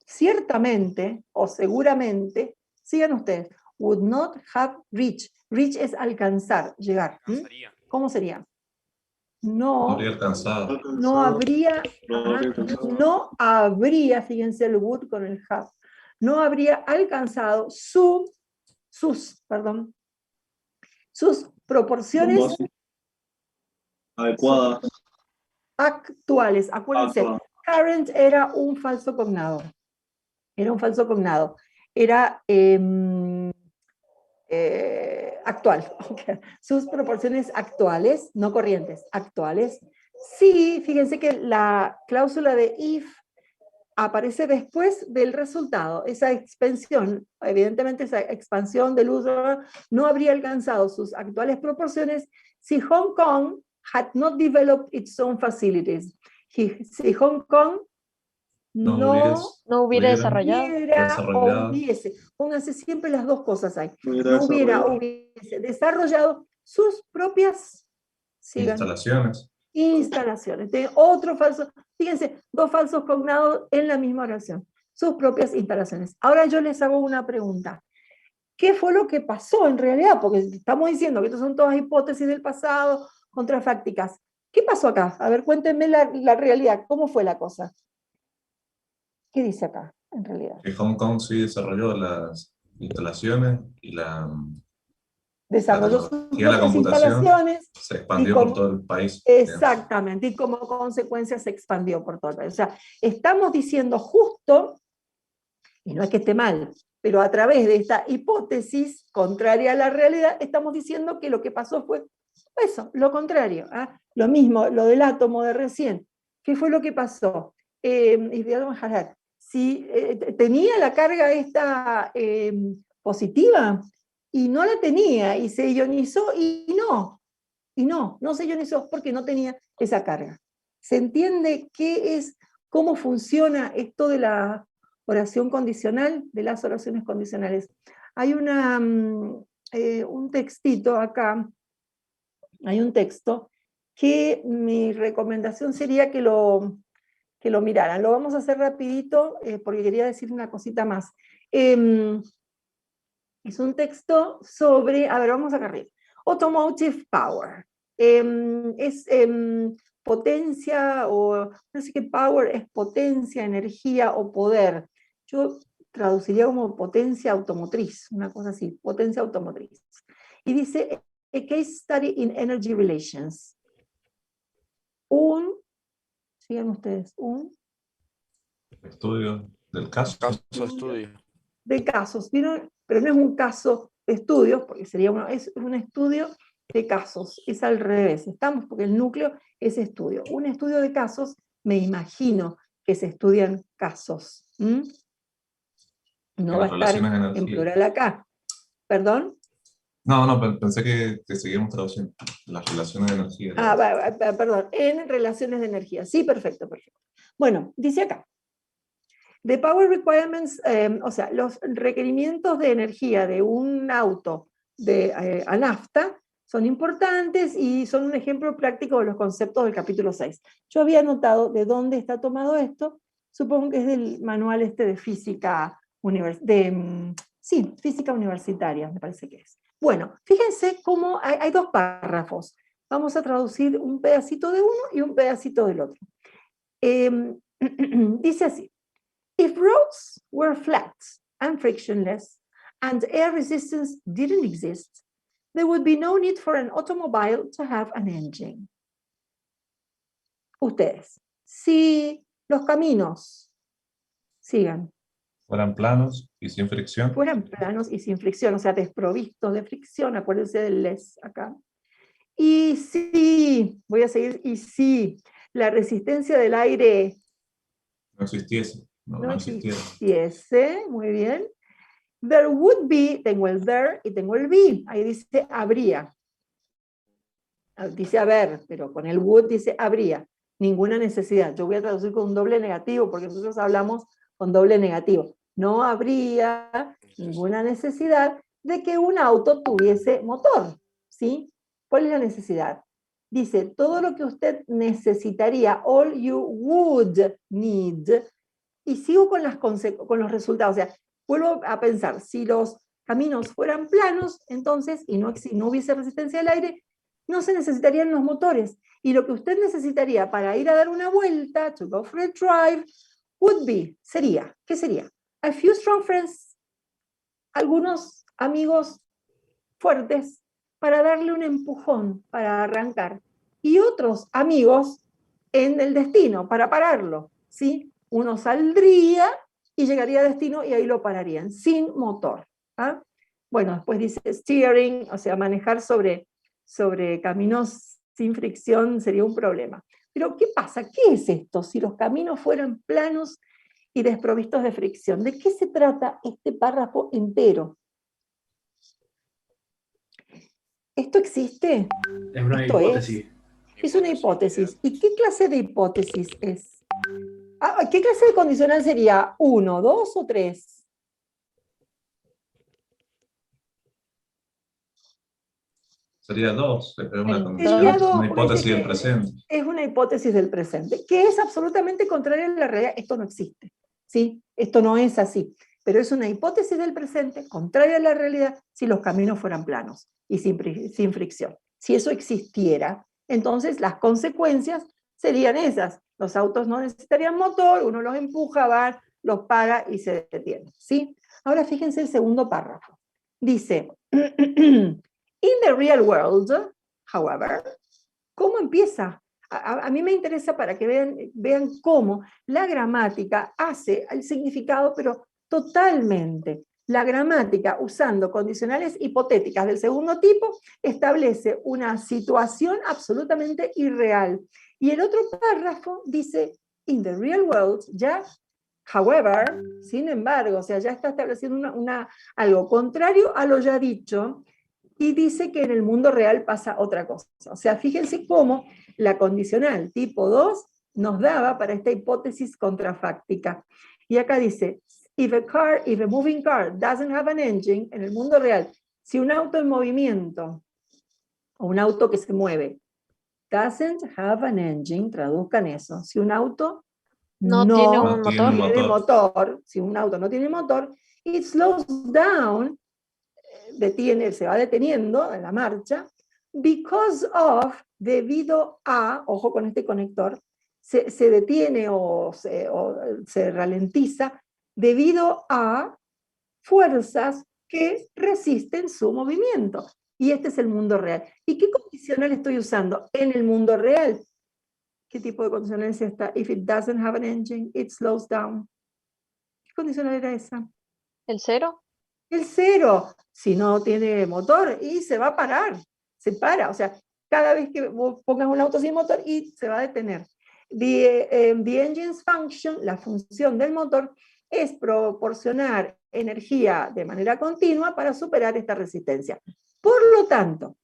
ciertamente o seguramente, sigan ustedes, would not have reached. Reach es alcanzar, llegar. ¿Cómo sería? No habría alcanzado. No habría, fíjense el would con el have, no habría alcanzado sus proporciones adecuadas. Actuales. Acuérdense, current era un falso cognado. Era un falso cognado. Era actual. Okay. Sus proporciones actuales, no corrientes, actuales. Sí, fíjense que la cláusula de if aparece después del resultado. Esa expansión, evidentemente esa expansión del uso no habría alcanzado sus actuales proporciones si Hong Kong had not developed its own facilities. Si Hong Kong no hubiera desarrollado, pónganse siempre las dos cosas ahí, no hubiese desarrollado sus propias instalaciones. De otro falso, fíjense, dos falsos cognados en la misma oración, sus propias instalaciones. Ahora yo les hago una pregunta. ¿Qué fue lo que pasó en realidad? Porque estamos diciendo que estas son todas hipótesis del pasado, contrafácticas. ¿Qué pasó acá? A ver, cuéntenme la realidad. ¿Cómo fue la cosa? ¿Qué dice acá, en realidad? Que Hong Kong sí desarrolló las instalaciones y desarrolló sus propias instalaciones. Se expandió por todo el país. Exactamente, y como consecuencia se expandió por todo el país. O sea, estamos diciendo justo, y no es que esté mal, pero a través de esta hipótesis contraria a la realidad, estamos diciendo que lo que pasó fue eso, lo contrario. ¿Ah? Lo mismo, lo del átomo de recién. ¿Qué fue lo que pasó? Si tenía la carga esta positiva, y no la tenía, y se ionizó, y no se ionizó porque no tenía esa carga. ¿Se entiende cómo funciona esto de la oración condicional, de las oraciones condicionales? Hay un textito acá, hay un texto que mi recomendación sería que lo miraran. Lo vamos a hacer rapidito porque quería decir una cosita más. Es un texto sobre, a ver, vamos acá arriba. Automotive power. Es potencia, o no sé qué power es potencia, energía o poder. Yo traduciría como potencia automotriz, una cosa así, potencia automotriz. Y dice, a case study in energy relations. Sigan ustedes, estudio del caso. Estudio. De casos, ¿vieron? Pero no es un caso estudios, porque sería es un estudio de casos, es al revés, estamos porque el núcleo es estudio. Un estudio de casos, me imagino que se estudian casos. No va a estar en plural acá. ¿Perdón? No, pensé que seguíamos traduciendo las relaciones de energía. Perdón, en relaciones de energía. Sí, perfecto. Bueno, dice acá. The power requirements, o sea, los requerimientos de energía de un auto a nafta son importantes y son un ejemplo práctico de los conceptos del capítulo 6. Yo había notado de dónde está tomado esto, supongo que es del manual de física, física universitaria, me parece que es. Bueno, fíjense cómo hay dos párrafos. Vamos a traducir un pedacito de uno y un pedacito del otro. Dice así. If roads were flat and frictionless and air resistance didn't exist, there would be no need for an automobile to have an engine. Ustedes, si los caminos fueran planos y sin fricción. Fueran planos y sin fricción, o sea, desprovistos de fricción, acuérdense del less acá. Y si, voy a seguir, y si la resistencia del aire no existiese. No existiese, muy bien. There would be, tengo el there y tengo el be. Ahí dice habría. Dice haber, pero con el would dice habría. Ninguna necesidad. Yo voy a traducir con un doble negativo, porque nosotros hablamos con doble negativo. No habría ninguna necesidad de que un auto tuviese motor. ¿Sí? ¿Cuál es la necesidad? Dice, todo lo que usted necesitaría, all you would need. Y sigo con los resultados. O sea, vuelvo a pensar, si los caminos fueran planos, entonces, y no hubiese resistencia al aire, no se necesitarían los motores. Y lo que usted necesitaría para ir a dar una vuelta, to go for a drive, would be, ¿qué sería? A few strong friends, algunos amigos fuertes, para darle un empujón, para arrancar. Y otros amigos en el destino, para pararlo, ¿sí? Uno saldría y llegaría a destino y ahí lo pararían, sin motor. ¿Ah? Bueno, después dice steering, o sea, manejar sobre caminos sin fricción sería un problema. Pero, ¿qué pasa? ¿Qué es esto? Si los caminos fueran planos y desprovistos de fricción, ¿de qué se trata este párrafo entero? ¿Esto existe? Es una hipótesis. Es una hipótesis. ¿Y qué clase de hipótesis es? ¿Qué clase de condicional sería? ¿1, 2 o 3? Sería 2, es una condición, una hipótesis del presente. Es una hipótesis del presente, que es absolutamente contraria a la realidad. Esto no existe, ¿sí? Esto no es así, pero es una hipótesis del presente, contraria a la realidad, si los caminos fueran planos y sin fricción. Si eso existiera, entonces las consecuencias serían esas. Los autos no necesitarían motor, uno los empuja, va, los para y se detiene, ¿sí? Ahora fíjense el segundo párrafo. Dice, in the real world, however, ¿cómo empieza? A mí me interesa para que vean cómo la gramática hace el significado, pero totalmente. La gramática, usando condicionales hipotéticas del segundo tipo, establece una situación absolutamente irreal. Y el otro párrafo dice, in the real world, ya, however, sin embargo, o sea, ya está estableciendo algo contrario a lo ya dicho, y dice que en el mundo real pasa otra cosa. O sea, fíjense cómo la condicional tipo 2 nos daba para esta hipótesis contrafáctica. Y acá dice, if a moving car doesn't have an engine, en el mundo real, si un auto en movimiento, o un auto que se mueve, doesn't have an engine, traduzcan eso. Si un auto no tiene motor, si un auto no tiene motor, it slows down, se va deteniendo en la marcha, because of, debido a, ojo con este conector, se detiene o se ralentiza debido a fuerzas que resisten su movimiento. Y este es el mundo real. ¿Y qué condicional estoy usando en el mundo real? ¿Qué tipo de condicional es esta? If it doesn't have an engine, it slows down. ¿Qué condicional era esa? ¿El 0? El 0, si no tiene motor, y se va a parar, se para, o sea, cada vez que vos pongas un auto sin motor, y se va a detener. The engine's function, la función del motor, es proporcionar energía de manera continua para superar esta resistencia. Por lo tanto,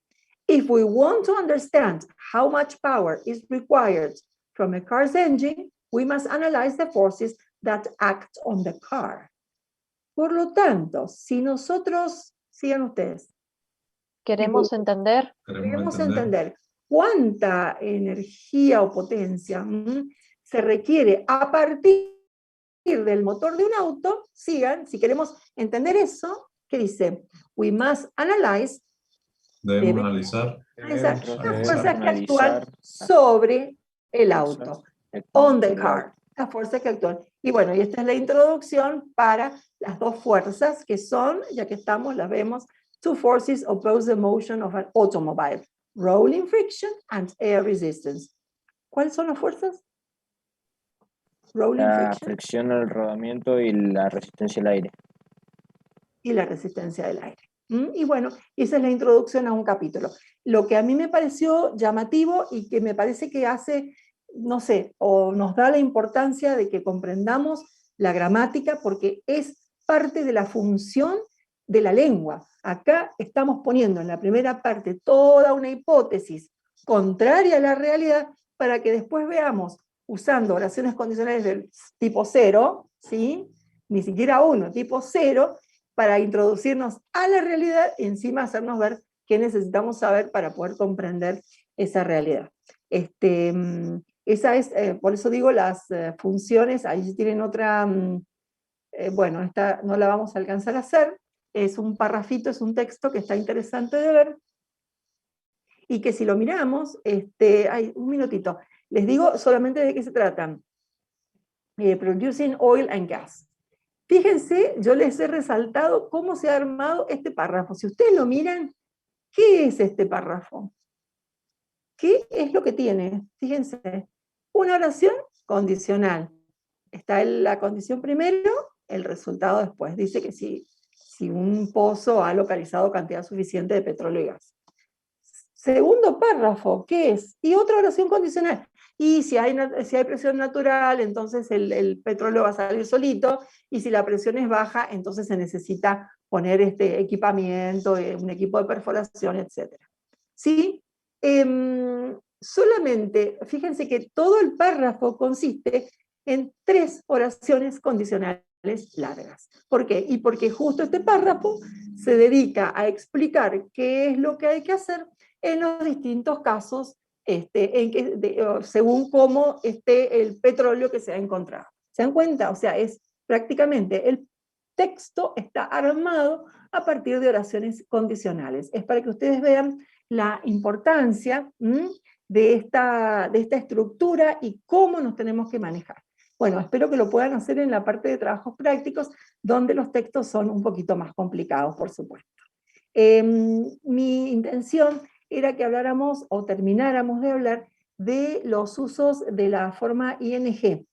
if we want to understand how much power is required from a car's engine, we must analyze the forces that act on the car. Por lo tanto, si nosotros, sigan ustedes. Queremos entender cuánta energía o potencia se requiere a partir del motor de un auto, sigan, si queremos entender eso, ¿qué dice? We must analyze. Debemos analizar las fuerzas que actúan sobre el auto. On the car. Las fuerzas que actúan. Y bueno, y esta es la introducción para las dos fuerzas que son, ya que estamos, las vemos, two forces oppose the motion of an automobile. Rolling friction and air resistance. ¿Cuáles son las fuerzas? Rolling La fricción, el rodamiento y la resistencia al aire. Y la resistencia del aire. Y bueno, esa es la introducción a un capítulo. Lo que a mí me pareció llamativo y que me parece que hace, no sé, o nos da la importancia de que comprendamos la gramática porque es parte de la función de la lengua. Acá estamos poniendo en la primera parte toda una hipótesis contraria a la realidad para que después veamos, usando oraciones condicionales del tipo 0, ¿sí? Ni siquiera 1, tipo 0, para introducirnos a la realidad y encima hacernos ver qué necesitamos saber para poder comprender esa realidad. Esa es, por eso digo, las funciones, ahí tienen otra, bueno, esta no la vamos a alcanzar a hacer, es un parrafito, es un texto que está interesante de ver, y que si lo miramos, un minutito, les digo solamente de qué se tratan. Producing oil and gas. Fíjense, yo les he resaltado cómo se ha armado este párrafo. Si ustedes lo miran, ¿qué es este párrafo? ¿Qué es lo que tiene? Fíjense, una oración condicional. Está la condición primero, el resultado después. Dice que si un pozo ha localizado cantidad suficiente de petróleo y gas. Segundo párrafo, ¿qué es? Y otra oración condicional. Y si hay presión natural, entonces el petróleo va a salir solito, y si la presión es baja, entonces se necesita poner equipamiento, un equipo de perforación, etc. ¿Sí? Solamente, fíjense que todo el párrafo consiste en 3 oraciones condicionales largas. ¿Por qué? Y porque justo este párrafo se dedica a explicar qué es lo que hay que hacer en los distintos casos según cómo esté el petróleo que se ha encontrado. ¿Se dan cuenta? O sea, es prácticamente el texto está armado a partir de oraciones condicionales. Es para que ustedes vean la importancia de esta estructura y cómo nos tenemos que manejar. Bueno, espero que lo puedan hacer en la parte de trabajos prácticos, donde los textos son un poquito más complicados, por supuesto. Mi intención era que habláramos o termináramos de hablar de los usos de la forma ING.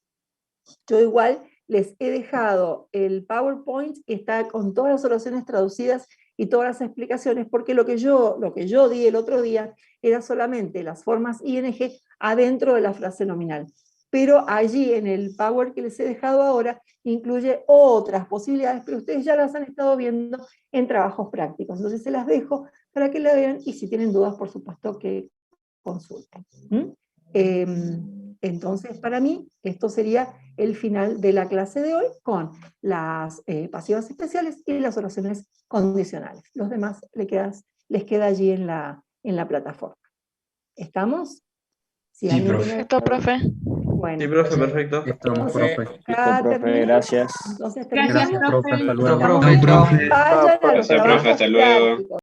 Yo igual les he dejado el PowerPoint, que está con todas las oraciones traducidas y todas las explicaciones, porque lo que yo di el otro día era solamente las formas ING adentro de la frase nominal. Pero allí en el Power que les he dejado ahora, incluye otras posibilidades, pero ustedes ya las han estado viendo en trabajos prácticos. Entonces se las dejo para que la vean, y si tienen dudas, por supuesto, que consulten. Entonces, para mí, esto sería el final de la clase de hoy, con las pasivas especiales y las oraciones condicionales. Los demás les queda allí en la plataforma. ¿Estamos? Sí, profe. ¿Está, profe? Bueno, sí, profe, perfecto. Estamos, profe. Listo, profe, gracias. Entonces, gracias, profe. Hasta luego. Profe, hasta luego. Vayan a los Gracias, profe, hasta luego.